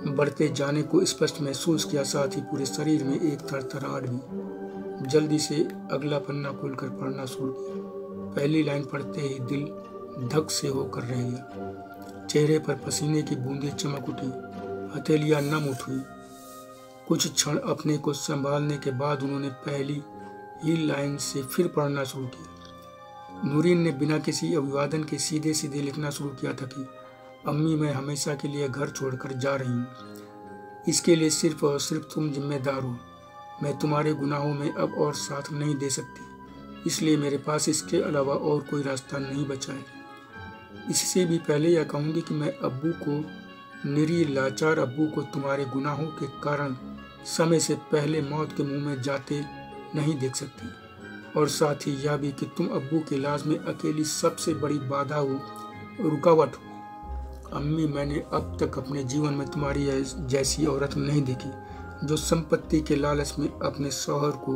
बढ़ते जाने को स्पष्ट महसूस किया, साथ ही पूरे शरीर में एक थरथराहट भी। जल्दी से अगला पन्ना खोलकर पढ़ना शुरू किया। पहली लाइन पढ़ते ही दिल धक से होकर रह गया। चेहरे पर पसीने की बूंदें चमक उठी, हथेलियां नम उठी। कुछ क्षण अपने को संभालने के बाद उन्होंने पहली ही लाइन से फिर पढ़ना शुरू किया। नूरीन ने बिना किसी अभिवादन के सीधे सीधे लिखना शुरू किया था कि अम्मी मैं हमेशा के लिए घर छोड़कर जा रही हूँ। इसके लिए सिर्फ और सिर्फ तुम जिम्मेदार हो। मैं तुम्हारे गुनाहों में अब और साथ नहीं दे सकती, इसलिए मेरे पास इसके अलावा और कोई रास्ता नहीं बचा है। इससे भी पहले यह कहूँगी कि मैं अब्बू को, निरीह लाचार अब्बू को तुम्हारे गुनाहों के कारण समय से पहले मौत के मुंह में जाते नहीं देख सकती, और साथ ही यह भी कि तुम अब्बू के इलाज में अकेली सबसे बड़ी बाधा हो, रुकावट हो। अम्मी मैंने अब तक अपने जीवन में तुम्हारी जैसी औरत नहीं देखी जो संपत्ति के लालच में अपने शौहर को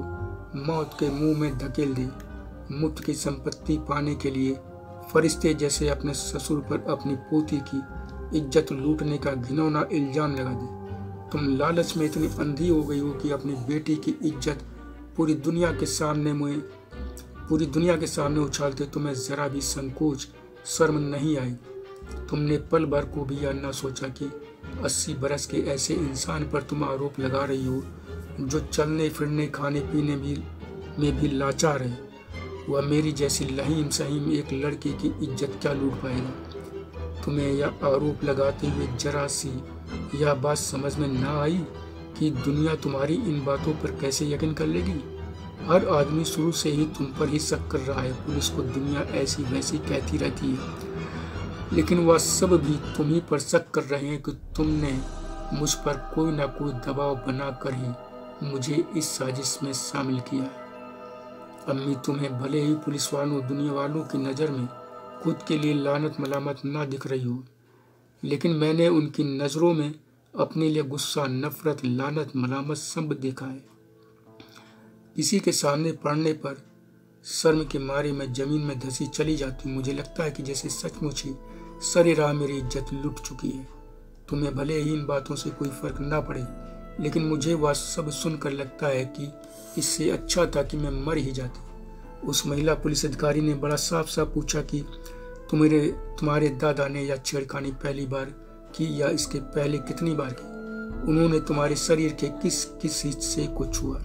मौत के मुंह में धकेल दे, मुफ्त की संपत्ति पाने के लिए फरिश्ते जैसे अपने ससुर पर अपनी पोती की इज्जत लूटने का घिनौना इल्जाम लगा दे। तुम लालच में इतनी अंधी हो गई हो कि अपनी बेटी की इज्जत पूरी दुनिया के सामने उछालते तुम्हें जरा भी संकोच शर्म नहीं आई। तुमने पल भर को भी यह न सोचा कि 80 बरस के ऐसे इंसान पर तुम आरोप लगा रही हो जो चलने फिरने खाने पीने में भी लाचार है। वह मेरी जैसी लहीम सहीम एक लड़के की इज्जत क्या लूट पाएगा। तुम्हें यह आरोप लगाते हुए जरा सी यह बात समझ में न आई कि दुनिया तुम्हारी इन बातों पर कैसे यकीन कर लेगी। हर आदमी शुरू से ही तुम पर ही शक कर रहा है। पुलिस को दुनिया ऐसी वैसी कहती रहती है, लेकिन वह सब भी तुम ही पर शक कर रहे हैं कि तुमने मुझ पर कोई ना कोई दबाव बनाकर ही मुझे इस साजिश में शामिल किया है। अम्मी तुम्हें भले ही पुलिस वालों दुनिया वालों की नज़र में खुद के लिए लानत मलामत ना दिख रही हो, लेकिन मैंने उनकी नज़रों में अपने लिए गुस्सा, नफरत, लानत, मलामत सब देखा है। किसी के सामने पढ़ने पर शर्म के मारे मैं जमीन में धंसी चली जाती हूँ। मुझे लगता है कि जैसे सचमुच ही सरे राह मेरी इज्जत लुट चुकी है। तुम्हें भले ही इन बातों से कोई फर्क ना पड़े, लेकिन मुझे वह सब सुनकर लगता है कि इससे अच्छा था कि मैं मर ही जाती। उस महिला पुलिस अधिकारी ने बड़ा साफ साफ पूछा कि तुम्हारे दादा ने यह छेड़खानी पहली बार की या इसके पहले कितनी बार की? उन्होंने तुम्हारे शरीर के किस किस हिस्से को छुआ?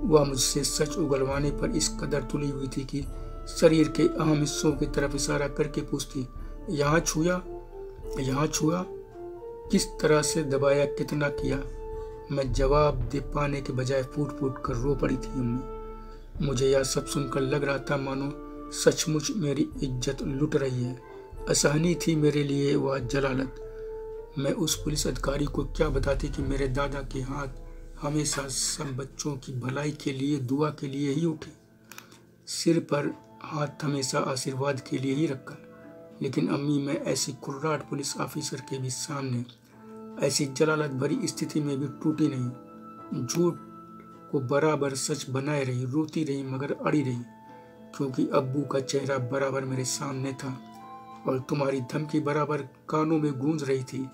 वह मुझसे सच उगलवाने पर इस कदर तुली हुई थी कि शरीर के अहम हिस्सों की तरफ इशारा करके पूछती, यहाँ छुआ? यहाँ छुआ? किस तरह से दबाया, कितना किया? मैं जवाब दे पाने के बजाय फूट फूट कर रो पड़ी थी। अम्मी, मुझे यह सब सुनकर लग रहा था मानो सचमुच मेरी इज्जत लुट रही है। असहनीय थी मेरे लिए वह जलालत। मैं उस पुलिस अधिकारी को क्या बताती कि मेरे दादा के हाथ हमेशा सब बच्चों की भलाई के लिए, दुआ के लिए ही उठे। सिर पर हाथ हमेशा आशीर्वाद के लिए ही रखा। लेकिन अम्मी, मैं ऐसी कुर्राट पुलिस ऑफिसर के भी सामने ऐसी जलालत भरी स्थिति में भी टूटी नहीं। झूठ को बराबर सच बनाए रही, रोती रही मगर अड़ी रही, क्योंकि अब्बू का चेहरा बराबर मेरे सामने था और तुम्हारी धमकी बराबर कानों में गूंज रही थी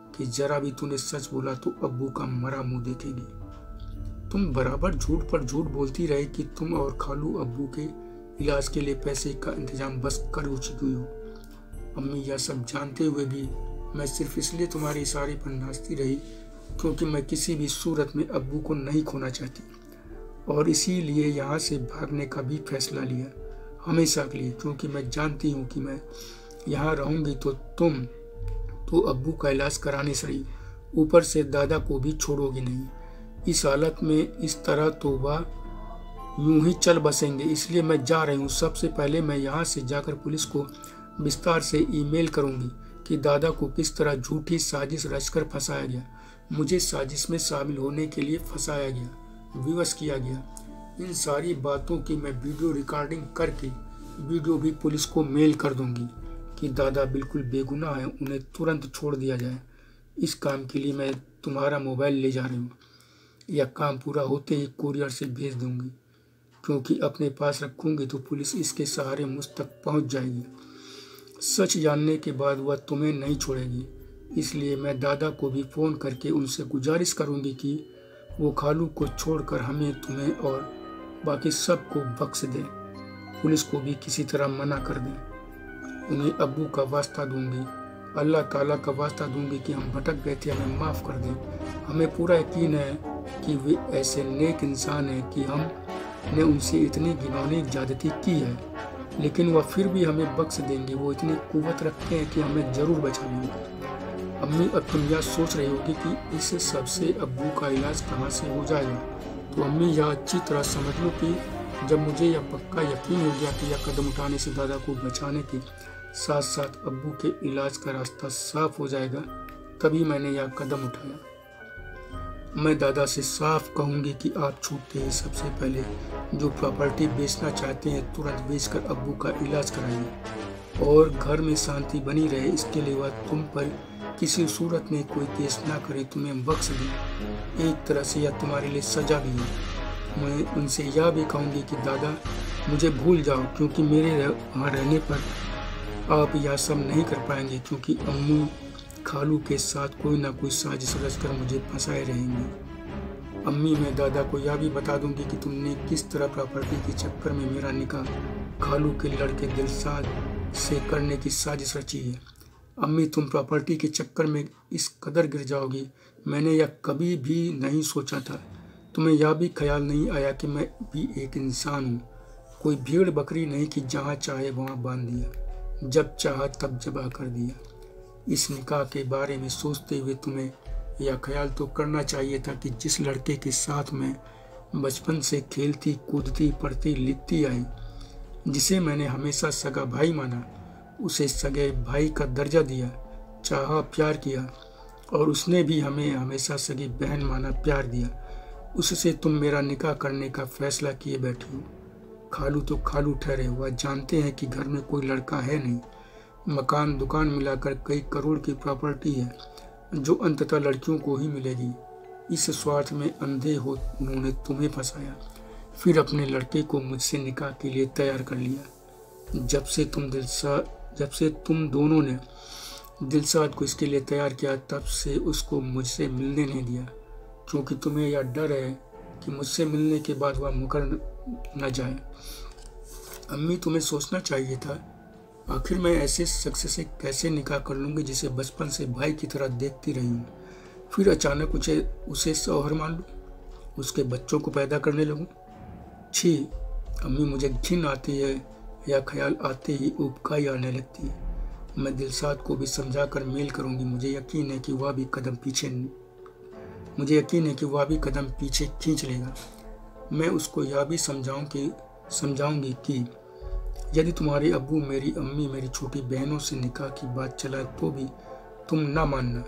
कि जरा भी तूने सच बोला तो अब्बू का मरा मुंह देखेगी। तुम बराबर झूठ पर झूठ बोलती रही कि तुम और खालू अब्बू के इलाज के लिए पैसे का इंतजाम बस कर चुकी हो। अम्मी, यह सब जानते हुए भी मैं सिर्फ इसलिए तुम्हारे इशारे पर नाचती रही क्योंकि मैं किसी भी सूरत में अब्बू को नहीं खोना चाहती, और इसीलिए यहाँ से भागने का भी फैसला लिया हमेशा के लिए, क्योंकि मैं जानती हूँ कि मैं यहाँ रहूँगी तो तुम तो अब्बू का इलाज कराने से रही, ऊपर से दादा को भी छोड़ोगी नहीं। इस हालत में इस तरह तो वह यूं ही चल बसेंगे, इसलिए मैं जा रही हूँ। सबसे पहले मैं यहाँ से जाकर पुलिस को विस्तार से ईमेल करूँगी कि दादा को किस तरह झूठी साजिश रचकर फंसाया गया। मुझे साजिश में शामिल होने के लिए फंसाया गया, विवश किया गया। इन सारी बातों की मैं वीडियो रिकॉर्डिंग करके वीडियो भी पुलिस को मेल कर दूंगी कि दादा बिल्कुल बेगुनाह है, उन्हें तुरंत छोड़ दिया जाए। इस काम के लिए मैं तुम्हारा मोबाइल ले जा रही हूँ। यह काम पूरा होते ही कुरियर से भेज दूंगी, क्योंकि अपने पास रखूंगी तो पुलिस इसके सहारे मुझ तक पहुँच जाएगी। सच जानने के बाद वह तुम्हें नहीं छोड़ेगी। इसलिए मैं दादा को भी फ़ोन करके उनसे गुजारिश करूंगी कि वो खालू को छोड़कर हमें, तुम्हें और बाकी सबको बख्श दें। पुलिस को भी किसी तरह मना कर दें। उन्हें अब्बू का वास्ता दूंगी, अल्लाह ताला का वास्ता दूंगी कि हम भटक गए थे, हमें माफ़ कर दें। हमें पूरा यकीन है कि वे ऐसे नेक इंसान हैं कि हमने उनसे इतनी घिनौनी ज्यादती की है, लेकिन वह फिर भी हमें बख्श देंगे। वो इतनी कुव्वत रखते हैं कि हमें ज़रूर बचा लेंगे। अम्मी, अब तुम यह सोच रही होगी कि इस सबसे अब्बू का इलाज कहाँ से हो जाएगा। तो अम्मी, यह अच्छी तरह समझ लो कि जब मुझे यह पक्का यकीन हो गया कि यह कदम उठाने से दादा को बचाने के साथ साथ अब्बू के इलाज का रास्ता साफ हो जाएगा, तभी मैंने यह कदम उठाया। मैं दादा से साफ कहूँगी कि आप छूटते ही सबसे पहले जो प्रॉपर्टी बेचना चाहते हैं तुरंत बेचकर अब्बू का इलाज कराइए और घर में शांति बनी रहे। इसके लिए वह तुम पर किसी सूरत में कोई केस ना करे, तुम्हें बख्श दे। एक तरह से यह तुम्हारे लिए सजा भी है। मैं उनसे यह भी कहूँगी कि दादा मुझे भूल जाओ, क्योंकि मेरे वहाँ रहने पर आप यह सब नहीं कर पाएंगे, क्योंकि अम्मू खालू के साथ कोई ना कोई साजिश रचकर मुझे फंसाए रहेंगे। अम्मी, मैं दादा को यह भी बता दूंगी कि तुमने किस तरह प्रॉपर्टी के चक्कर में मेरा निकाह खालू के लड़के दिलशाद से करने की साजिश रची है। अम्मी, तुम प्रॉपर्टी के चक्कर में इस कदर गिर जाओगी, मैंने यह कभी भी नहीं सोचा था। तुम्हें यह भी ख्याल नहीं आया कि मैं भी एक इंसान हूँ, कोई भेड़ बकरी नहीं कि जहाँ चाहे वहाँ बांध दिया, जब चाहा तब जबा कर दिया। इस निकाह के बारे में सोचते हुए तुम्हें यह ख्याल तो करना चाहिए था कि जिस लड़के के साथ मैं बचपन से खेलती कूदती पढ़ती लिखती आई, जिसे मैंने हमेशा सगा भाई माना, उसे सगे भाई का दर्जा दिया, चाहा, प्यार किया, और उसने भी हमें हमेशा सगी बहन माना, प्यार दिया, उससे तुम मेरा निकाह करने का फैसला किए बैठी हो। खालू तो खालू ठहरे, वह जानते हैं कि घर में कोई लड़का है नहीं। मकान दुकान मिलाकर कई करोड़ की प्रॉपर्टी है जो अंततः लड़कियों को ही मिलेगी। इस स्वार्थ में अंधे हो उन्होंने तुम्हें फंसाया, फिर अपने लड़के को मुझसे निकाह के लिए तैयार कर लिया। जब से तुम दोनों ने दिलशाद को इसके लिए तैयार किया, तब से उसको मुझसे मिलने नहीं दिया, क्योंकि तुम्हें यह डर है कि मुझसे मिलने के बाद वह मुकर न जाए। अम्मी, तुम्हें सोचना चाहिए था, आखिर मैं ऐसे शख्स से कैसे निकाह कर लूँगी जिसे बचपन से भाई की तरह देखती रही हूँ, फिर अचानक उसे शौहर मान लूँ, उसके बच्चों को पैदा करने लगूँ। छी अम्मी, मुझे घिन आती है, यह ख्याल आते ही उबकाई आने लगती है। मैं दिलशाद को भी समझा कर मेल करूँगी। मुझे यकीन है कि वह भी कदम पीछे खींच लेगा। मैं उसको यह भी समझाऊंगी कि यदि तुम्हारे अब्बू, मेरी अम्मी, मेरी छोटी बहनों से निकाह की बात चलाए तो भी तुम ना मानना,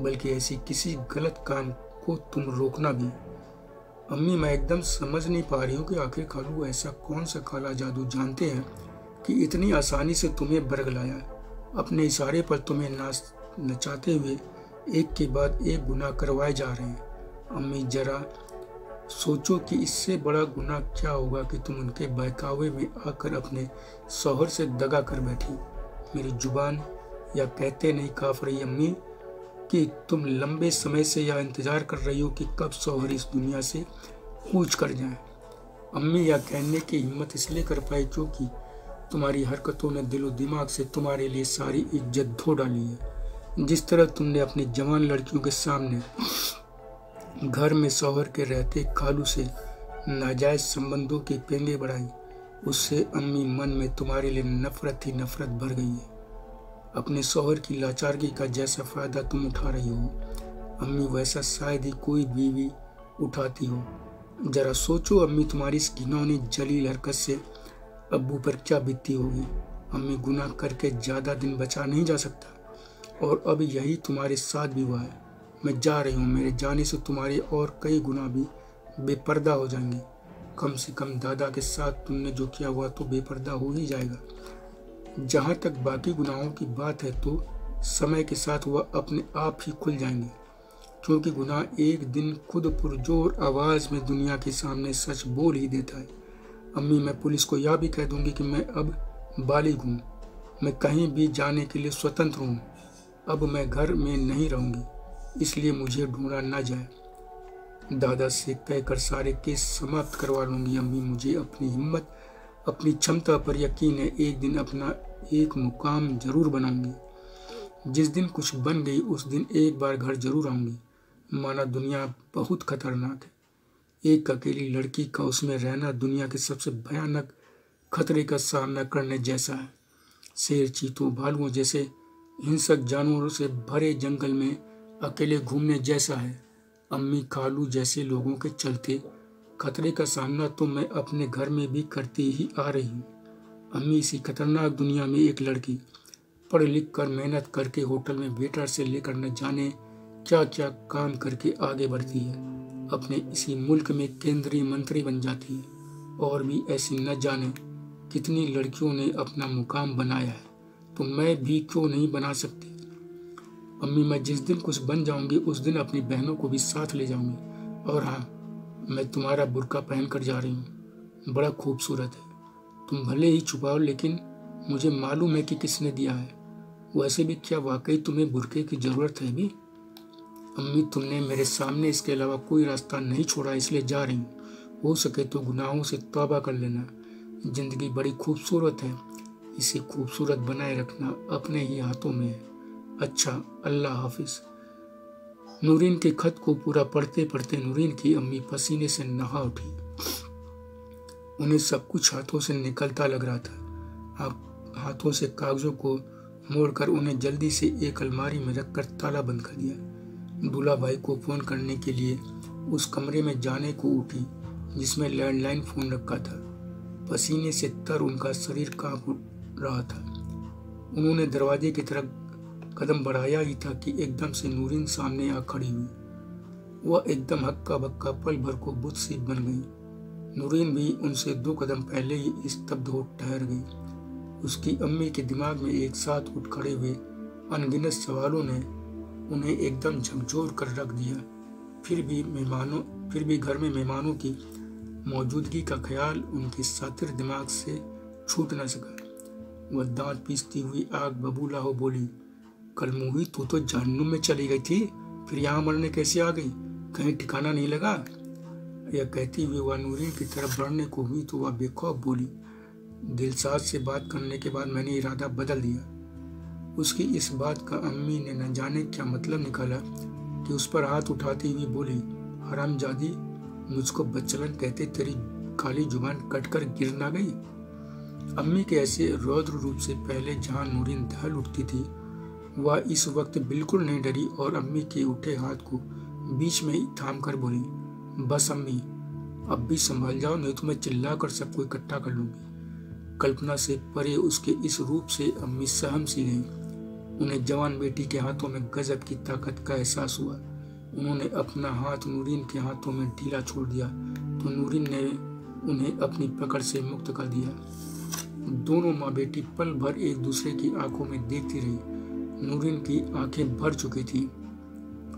बल्कि ऐसी किसी गलत काम को तुम रोकना भी। अम्मी, मैं एकदम समझ नहीं पा रही हूँ कि आखिर खालू ऐसा कौन सा काला जादू जानते हैं कि इतनी आसानी से तुम्हें बरगलाया, अपने इशारे पर तुम्हें नचाते हुए एक के बाद एक गुनाह करवाए जा रहे हैं। अम्मी, जरा सोचो कि इससे बड़ा गुनाह क्या होगा कि तुम उनके बहकावे में आकर अपने शौहर से दगा कर बैठी। मेरी जुबान या कहते नहीं काफ रही अम्मी कि तुम लंबे समय से यह इंतजार कर रही हो कि कब शौहर इस दुनिया से कूच कर जाए। अम्मी, यह कहने की हिम्मत इसलिए कर पाई क्योंकि तुम्हारी हरकतों ने दिलो दिमाग से तुम्हारे लिए सारी इज्जत धो डाली है। जिस तरह तुमने अपनी जवान लड़कियों के सामने घर में शौहर के रहते खालू से नाजायज संबंधों की पेंगे बढ़ाई, उससे अम्मी मन में तुम्हारे लिए नफरत ही नफरत भर गई है। अपने शौहर की लाचारगी का जैसा फायदा तुम उठा रही हो अम्मी, वैसा शायद ही कोई बीवी उठाती हो। जरा सोचो अम्मी, तुम्हारी इस घिनौनी जलील हरकत से अब्बू पर क्या बीतती होगी। अम्मी, गुनाह करके ज्यादा दिन बचा नहीं जा सकता। और अब यही तुम्हारे साथ भी हुआ है। मैं जा रही हूँ, मेरे जाने से तुम्हारे और कई गुनाह भी बेपर्दा हो जाएंगे। कम से कम दादा के साथ तुमने जो किया हुआ तो बेपर्दा हो ही जाएगा। जहाँ तक बाकी गुनाहों की बात है तो समय के साथ वह अपने आप ही खुल जाएंगे, क्योंकि गुनाह एक दिन खुद पुरजोर आवाज में दुनिया के सामने सच बोल ही देता है। अम्मी, मैं पुलिस को यह भी कह दूंगी कि मैं अब बालिग हूँ, मैं कहीं भी जाने के लिए स्वतंत्र हूँ। अब मैं घर में नहीं रहूंगी, इसलिए मुझे ढूंढा न जाए। दादा से कहकर सारे केस समाप्त करवा लूंगी। अम्मी, मुझे अपनी हिम्मत, अपनी क्षमता पर यकीन है। एक दिन अपना एक मुकाम जरूर बनाऊंगी। जिस दिन कुछ बन गई उस दिन एक बार घर जरूर आऊंगी। माना दुनिया बहुत खतरनाक है, एक अकेली लड़की का उसमें रहना दुनिया के सबसे भयानक खतरे का सामना करने जैसा है। शेर, चीतों, भालुओं जैसे हिंसक जानवरों से भरे जंगल में अकेले घूमने जैसा है। अम्मी, खालू जैसे लोगों के चलते खतरे का सामना तो मैं अपने घर में भी करती ही आ रही हूँ। अम्मी, इसी खतरनाक दुनिया में एक लड़की पढ़ लिख कर मेहनत करके होटल में वेटर से लेकर न जाने क्या क्या काम करके आगे बढ़ती है, अपने इसी मुल्क में केंद्रीय मंत्री बन जाती है। और भी ऐसी न जाने कितनी लड़कियों ने अपना मुकाम बनाया है, तो मैं भी क्यों नहीं बना सकती। अम्मी, मैं जिस दिन कुछ बन जाऊंगी उस दिन अपनी बहनों को भी साथ ले जाऊंगी। और हाँ, मैं तुम्हारा बुर्का पहन कर जा रही हूँ, बड़ा खूबसूरत है। तुम भले ही छुपाओ, लेकिन मुझे मालूम है कि किसने दिया है। वैसे भी क्या वाकई तुम्हें बुर्के की जरूरत है भी? अम्मी, तुमने मेरे सामने इसके अलावा कोई रास्ता नहीं छोड़ा, इसलिए जा रही हूँ। हो सके तो गुनाहों से तौबा कर लेना। जिंदगी बड़ी खूबसूरत है, इसे खूबसूरत बनाए रखना अपने ही हाथों में है। अच्छा, अल्लाह हाफिज। नूरीन के खत को पूरा पढ़ते पढ़ते नूरीन की अम्मी पसीने से नहा उठी। उन्हें सब कुछ हाथों से निकलता लग रहा था। हाथों से कागजों को मोड़कर उन्हें जल्दी से एक अलमारी में रखकर ताला बंद कर दिया। दूल्हा भाई को फोन करने के लिए उस कमरे में जाने को उठी जिसमें लैंडलाइन फोन रखा था। पसीने से तर उनका शरीर कांप रहा था। उन्होंने दरवाजे की तरफ कदम बढ़ाया ही था कि एकदम से नूरीन सामने आ खड़ी हुई। वह एकदम हक्का बक्का पल भर को बुत सी बन गई। नूरीन भी उनसे 2 कदम पहले ही स्तब्ध हो ठहर गई। उसकी अम्मी के दिमाग में एक साथ उठ खड़े हुए अनगिनत सवालों ने उन्हें एकदम झकझोर कर रख दिया। फिर भी घर में मेहमानों की मौजूदगी का ख्याल उनके सातिर दिमाग से छूट न सका। वह दांत पीसती हुई आग बबूला हो बोली, कल मूवी तू तो जहन्नुम में चली गई थी, फिर यहाँ मरने कैसे आ गई? कहीं ठिकाना नहीं लगा? यह कहती हुई वह नूरीन की तरफ बढ़ने को हुई तो वह बेखौफ बोली, दिलसाद से बात करने के बाद मैंने इरादा बदल दिया। उसकी इस बात का अम्मी ने न जाने क्या मतलब निकाला कि उस पर हाथ उठाती हुई बोली, हरामजादी, मुझको बच्चलन कहते तेरी काली जुबान कटकर गिर ना गई? अम्मी के ऐसे रौद्र रूप से पहले जहां नूरीन दहल उठती थी, वह इस वक्त बिल्कुल नहीं डरी और अम्मी के उठे हाथ को बीच में ही थाम कर बोली, बस अम्मी, अब भी संभल जाओ, नहीं तो मैं चिल्लाकर सबको इकट्ठा कर लूंगी। कल्पना से परे उसके इस रूप से अम्मी सहम सी गईं। उन्हें जवान बेटी के हाथों में गजब की ताकत का एहसास हुआ। उन्होंने अपना हाथ नूरीन के हाथों में ढीला छोड़ दिया तो नूरीन ने उन्हें अपनी पकड़ से मुक्त कर दिया। दोनों माँ बेटी पल भर एक दूसरे की आंखों में देखती रही। नूरीन की आंखें भर चुकी थी,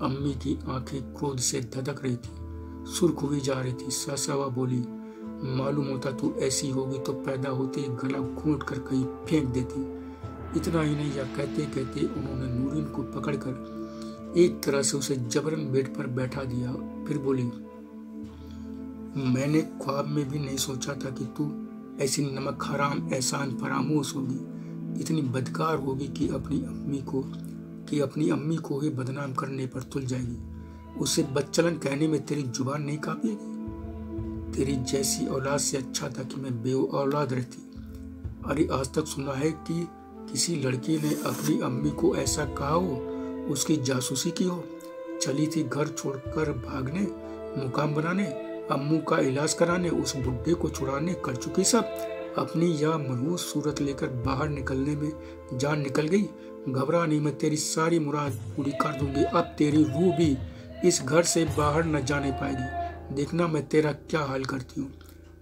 अम्मी की आंखें क्रोध से धधक रही थी, सुर्ख हुई जा रही थी। सासावा बोली, मालूम होता तू ऐसी होगी तो पैदा होते ही गला घोंट कर कहीं फेंक देती। इतना ही नहीं, यह कहते कहते उन्होंने नूरीन को पकड़कर एक तरह से उसे जबरन बेड पर बैठा दिया। फिर बोली, मैंने ख्वाब में भी नहीं सोचा था कि तू ऐसी नमक हराम एहसान फरामोश होगी, इतनी बदकार होगी कि अपनी अम्मी को ही बदनाम करने पर तुल जाएगी। उसे बच्चलन कहने में तेरी जुबान नहीं कांपेगी? तेरी जैसी औलाद से अच्छा था कि मैं बेऔलाद रहती। अरे आज तक सुना है कि किसी लड़की ने अपनी अम्मी को ऐसा कहा हो, उसकी जासूसी की हो, चली थी घर छोड़कर भागने, मुकाम बनाने, अम्मू का इलाज कराने, उस बुड्ढे को छुड़ाने, कर चुकी सब। अपनी यह मनहूस सूरत लेकर बाहर निकलने में जान निकल गई। घबरा नहीं, मैं तेरी सारी मुराद पूरी कर दूंगी। अब तेरी रूह भी इस घर से बाहर न जाने पाएगी। देखना मैं तेरा क्या हाल करती हूँ।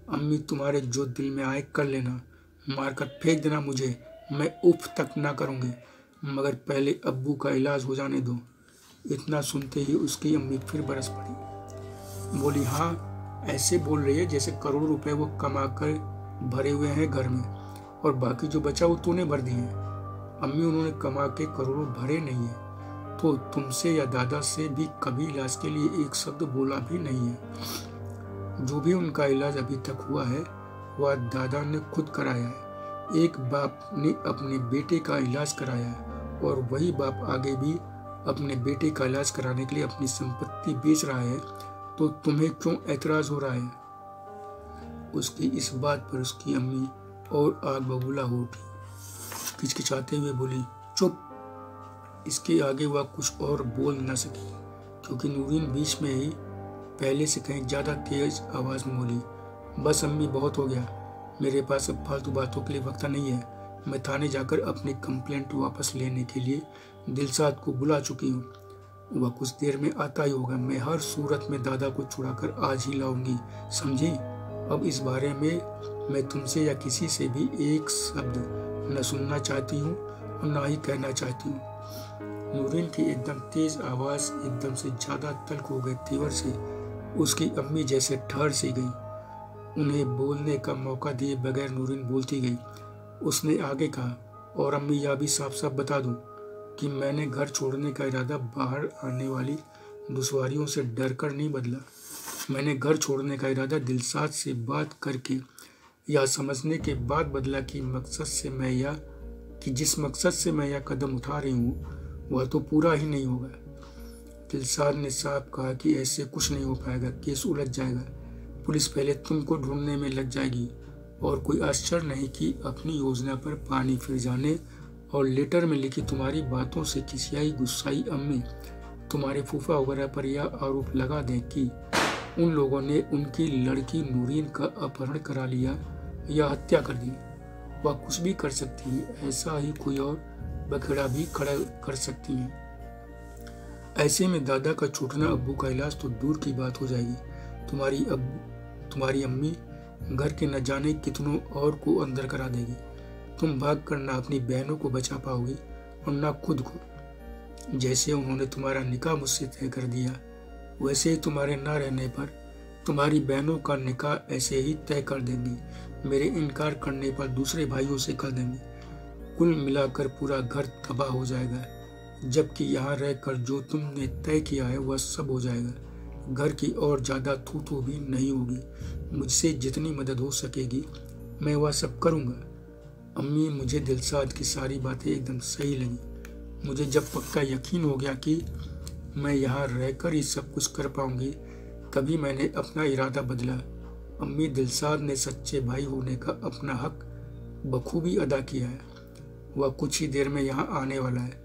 अम्मी, तुम्हारे जो दिल में आए कर लेना, मारकर फेंक देना मुझे, मैं उफ तक ना करूँगी, मगर पहले अब्बू का इलाज हो जाने दो। इतना सुनते ही उसकी अम्मी फिर बरस पड़ी। बोली, हाँ, ऐसे बोल रही है जैसे करोड़ों रुपए वो कमा कर भरे हुए हैं घर में, और बाकी जो बचा वो तूने भर दिए हैं। अम्मी, उन्होंने कमा के करोड़ों भरे नहीं है, तो तुमसे या दादा से भी कभी इलाज के लिए एक शब्द बोला भी नहीं है। जो भी उनका इलाज अभी तक हुआ है वह दादा ने खुद कराया है। एक बाप ने अपने बेटे का इलाज कराया है, और वही बाप आगे भी अपने बेटे का इलाज कराने के लिए अपनी संपत्ति बेच रहा है, तो तुम्हें क्यों ऐतराज हो रहा है? उसकी इस बात पर उसकी अम्मी और आग बबूला हो उठी। किचकिचाते हुए बोली, चुप। इसके आगे वह कुछ और बोल न सकी, क्योंकि नूरीन बीच में ही पहले से कहीं ज्यादा तेज आवाज में बोली, बस अम्मी, बहुत हो गया। मेरे पास अब फालतू बातों के लिए वक्त नहीं है। मैं थाने जाकर अपनी कंप्लेंट वापस लेने के लिए दिलशाद को बुला चुकी हूँ। वह कुछ देर में आता ही होगा। मैं हर सूरत में दादा को छुड़ाकर आज ही लाऊंगी, समझी? अब इस बारे में मैं तुमसे या किसी से भी एक शब्द न सुनना चाहती हूँ और ना ही कहना चाहती हूँ। नूरीन की एकदम तेज आवाज एकदम से ज्यादा तल्ख हो गई तेवर से उसकी अम्मी जैसे ठहर सी गई। उन्हें बोलने का मौका दिए बगैर नूरीन बोलती गई। उसने आगे कहा, और अम्मी, यह भी साफ साफ बता दूं कि मैंने घर छोड़ने का इरादा बाहर आने वाली दुश्वारियों से डरकर नहीं बदला। मैंने घर छोड़ने का इरादा दिलशाद से बात करके या समझने के बाद बदला कि जिस मकसद से मैं यह कदम उठा रही हूँ वह तो पूरा ही नहीं होगा। दिलशाद ने साफ कहा कि ऐसे कुछ नहीं हो पाएगा, केस उलझ जाएगा, पुलिस पहले तुमको ढूंढने में लग जाएगी, और कोई आश्चर्य नहीं कि अपनी योजना पर पानी फिर जाने और लेटर में लिखी तुम्हारी बातों से खिसियाई गुस्साई अम्मी तुम्हारे फूफा वगैरह पर यह आरोप लगा दें कि उन लोगों ने उनकी लड़की नूरीन का अपहरण करा लिया या हत्या कर दी। वह कुछ भी कर सकती है, ऐसा ही कोई और बखेड़ा भी खड़ा कर सकती है। ऐसे में दादा का छूटना, अब्बू का इलाज तो दूर की बात हो जाएगी। तुम्हारी अम्मी घर के न जाने कितनों और को अंदर करा देगी। तुम भाग कर ना अपनी बहनों को बचा पाओगी और ना खुद को। जैसे उन्होंने तुम्हारा निकाह मुझसे तय कर दिया, वैसे ही तुम्हारे ना रहने पर तुम्हारी बहनों का निकाह ऐसे ही तय कर देंगी। मेरे इनकार करने पर दूसरे भाइयों से कर देंगे। कुल मिलाकर पूरा घर तबाह हो जाएगा, जबकि यहाँ रहकर जो तुमने तय किया है वह सब हो जाएगा। घर की और ज्यादा थू भी नहीं होगी। मुझसे जितनी मदद हो सकेगी मैं वह सब करूँगा। अम्मी, मुझे दिलशाद की सारी बातें एकदम सही लगी। मुझे जब पक्का यकीन हो गया कि मैं यहाँ रहकर ही सब कुछ कर पाऊंगी, तभी मैंने अपना इरादा बदला। अम्मी, दिलशाद ने सच्चे भाई होने का अपना हक बखूबी अदा किया है। वह कुछ ही देर में यहाँ आने वाला है।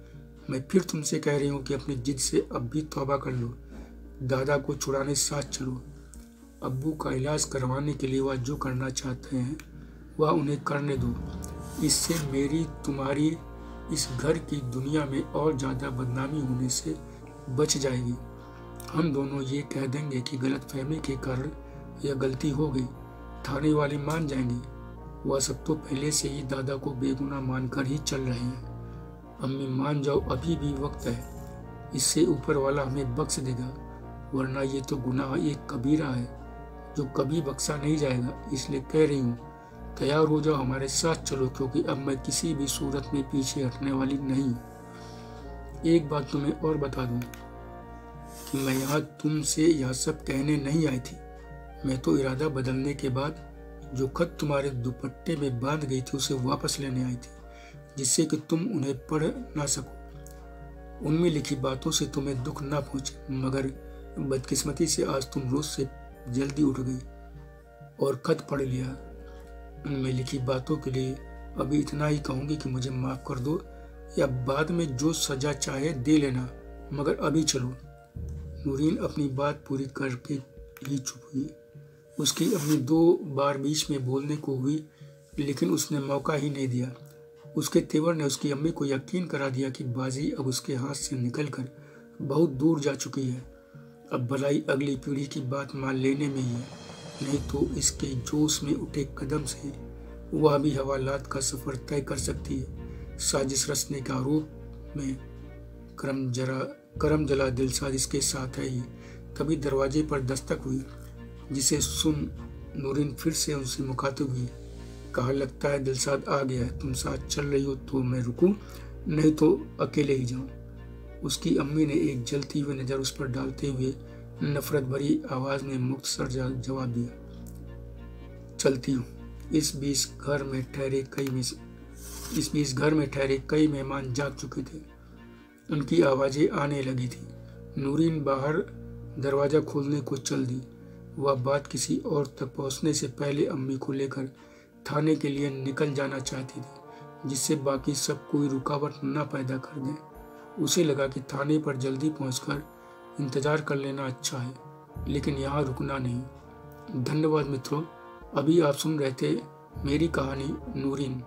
मैं फिर तुमसे कह रही हूँ कि अपनी जिद से अब भी तौबा कर लो। दादा को छुड़ाने साथ चलो। अब्बू का इलाज करवाने के लिए वह जो करना चाहते हैं वह उन्हें करने दो। इससे मेरी तुम्हारी इस घर की दुनिया में और ज्यादा बदनामी होने से बच जाएगी। हम दोनों ये कह देंगे कि गलतफहमी के कारण यह गलती हो गई। थाने वाले मान जाएंगे। वह सब तो पहले से ही दादा को बेगुनाह मानकर ही चल रहे हैं। अम्मी, मान जाओ, अभी भी वक्त है। इससे ऊपर वाला हमें बख्श देगा, वरना ये तो गुनाह एक कबीरा है जो कभी बख्शा नहीं जाएगा। इसलिए कह रही हूँ, तैयार हो जाओ, हमारे साथ चलो, क्योंकि अब मैं किसी भी सूरत में पीछे हटने वाली नहीं। एक बात तुम्हें और बता दूं कि मैं यहाँ तुमसे यह सब कहने नहीं आई थी। मैं तो इरादा बदलने के बाद जो खत तुम्हारे दुपट्टे में बांध गई थी उसे वापस लेने आई थी, जिससे कि तुम उन्हें पढ़ ना सको। उनमें लिखी बातों से तुम्हें दुख ना पहुंचे, मगर बदकिस्मती से आज तुम रोज से जल्दी उठ गई और खत पढ़ लिया। उनमें लिखी बातों के लिए अभी इतना ही कहूंगी कि मुझे माफ कर दो, या बाद में जो सजा चाहे दे लेना, मगर अभी चलो। नूरीन अपनी बात पूरी करके ही चुप हुई। उसकी अम्मी 2 बार बीच में बोलने को हुई लेकिन उसने मौका ही नहीं दिया। उसके तेवर ने उसकी अम्मी को यकीन करा दिया कि बाजी अब उसके हाथ से निकलकर बहुत दूर जा चुकी है। अब भलाई अगली पीढ़ी की बात मान लेने में ही है, नहीं तो इसके जोश में उठे कदम से वह भी हवालात का सफर तय कर सकती है। साजिश रचने के आरोप में करम जला दिलशाद इसके साथ है ही। तभी दरवाजे पर दस्तक हुई, जिसे सुन नूरीन फिर से उनसे मुखातिब हुई। कहा, लगता है दिलशाद आ गया है। तुम साथ चल रही हो तो मैं रुकूं, नहीं तो अकेले ही जाऊं। उसकी अम्मी ने एक जलती हुई नजर उस पर डालते हुए नफरत भरी आवाज में मुख्तसर जवाब दिया, चलती हूँ। इस बीच घर में ठहरे कई मेहमान जाग चुके थे। उनकी आवाजें आने लगी थी। नूरीन बाहर दरवाजा खोलने को चल दी। वह बात किसी और तक पहुंचने से पहले अम्मी को लेकर थाने के लिए निकल जाना चाहती थी, जिससे बाकी सब कोई रुकावट न पैदा कर दे। उसे लगा कि थाने पर जल्दी पहुंचकर इंतजार कर लेना अच्छा है, लेकिन यहाँ रुकना नहीं। धन्यवाद मित्रों, अभी आप सुन रहे थे मेरी कहानी नूरीन।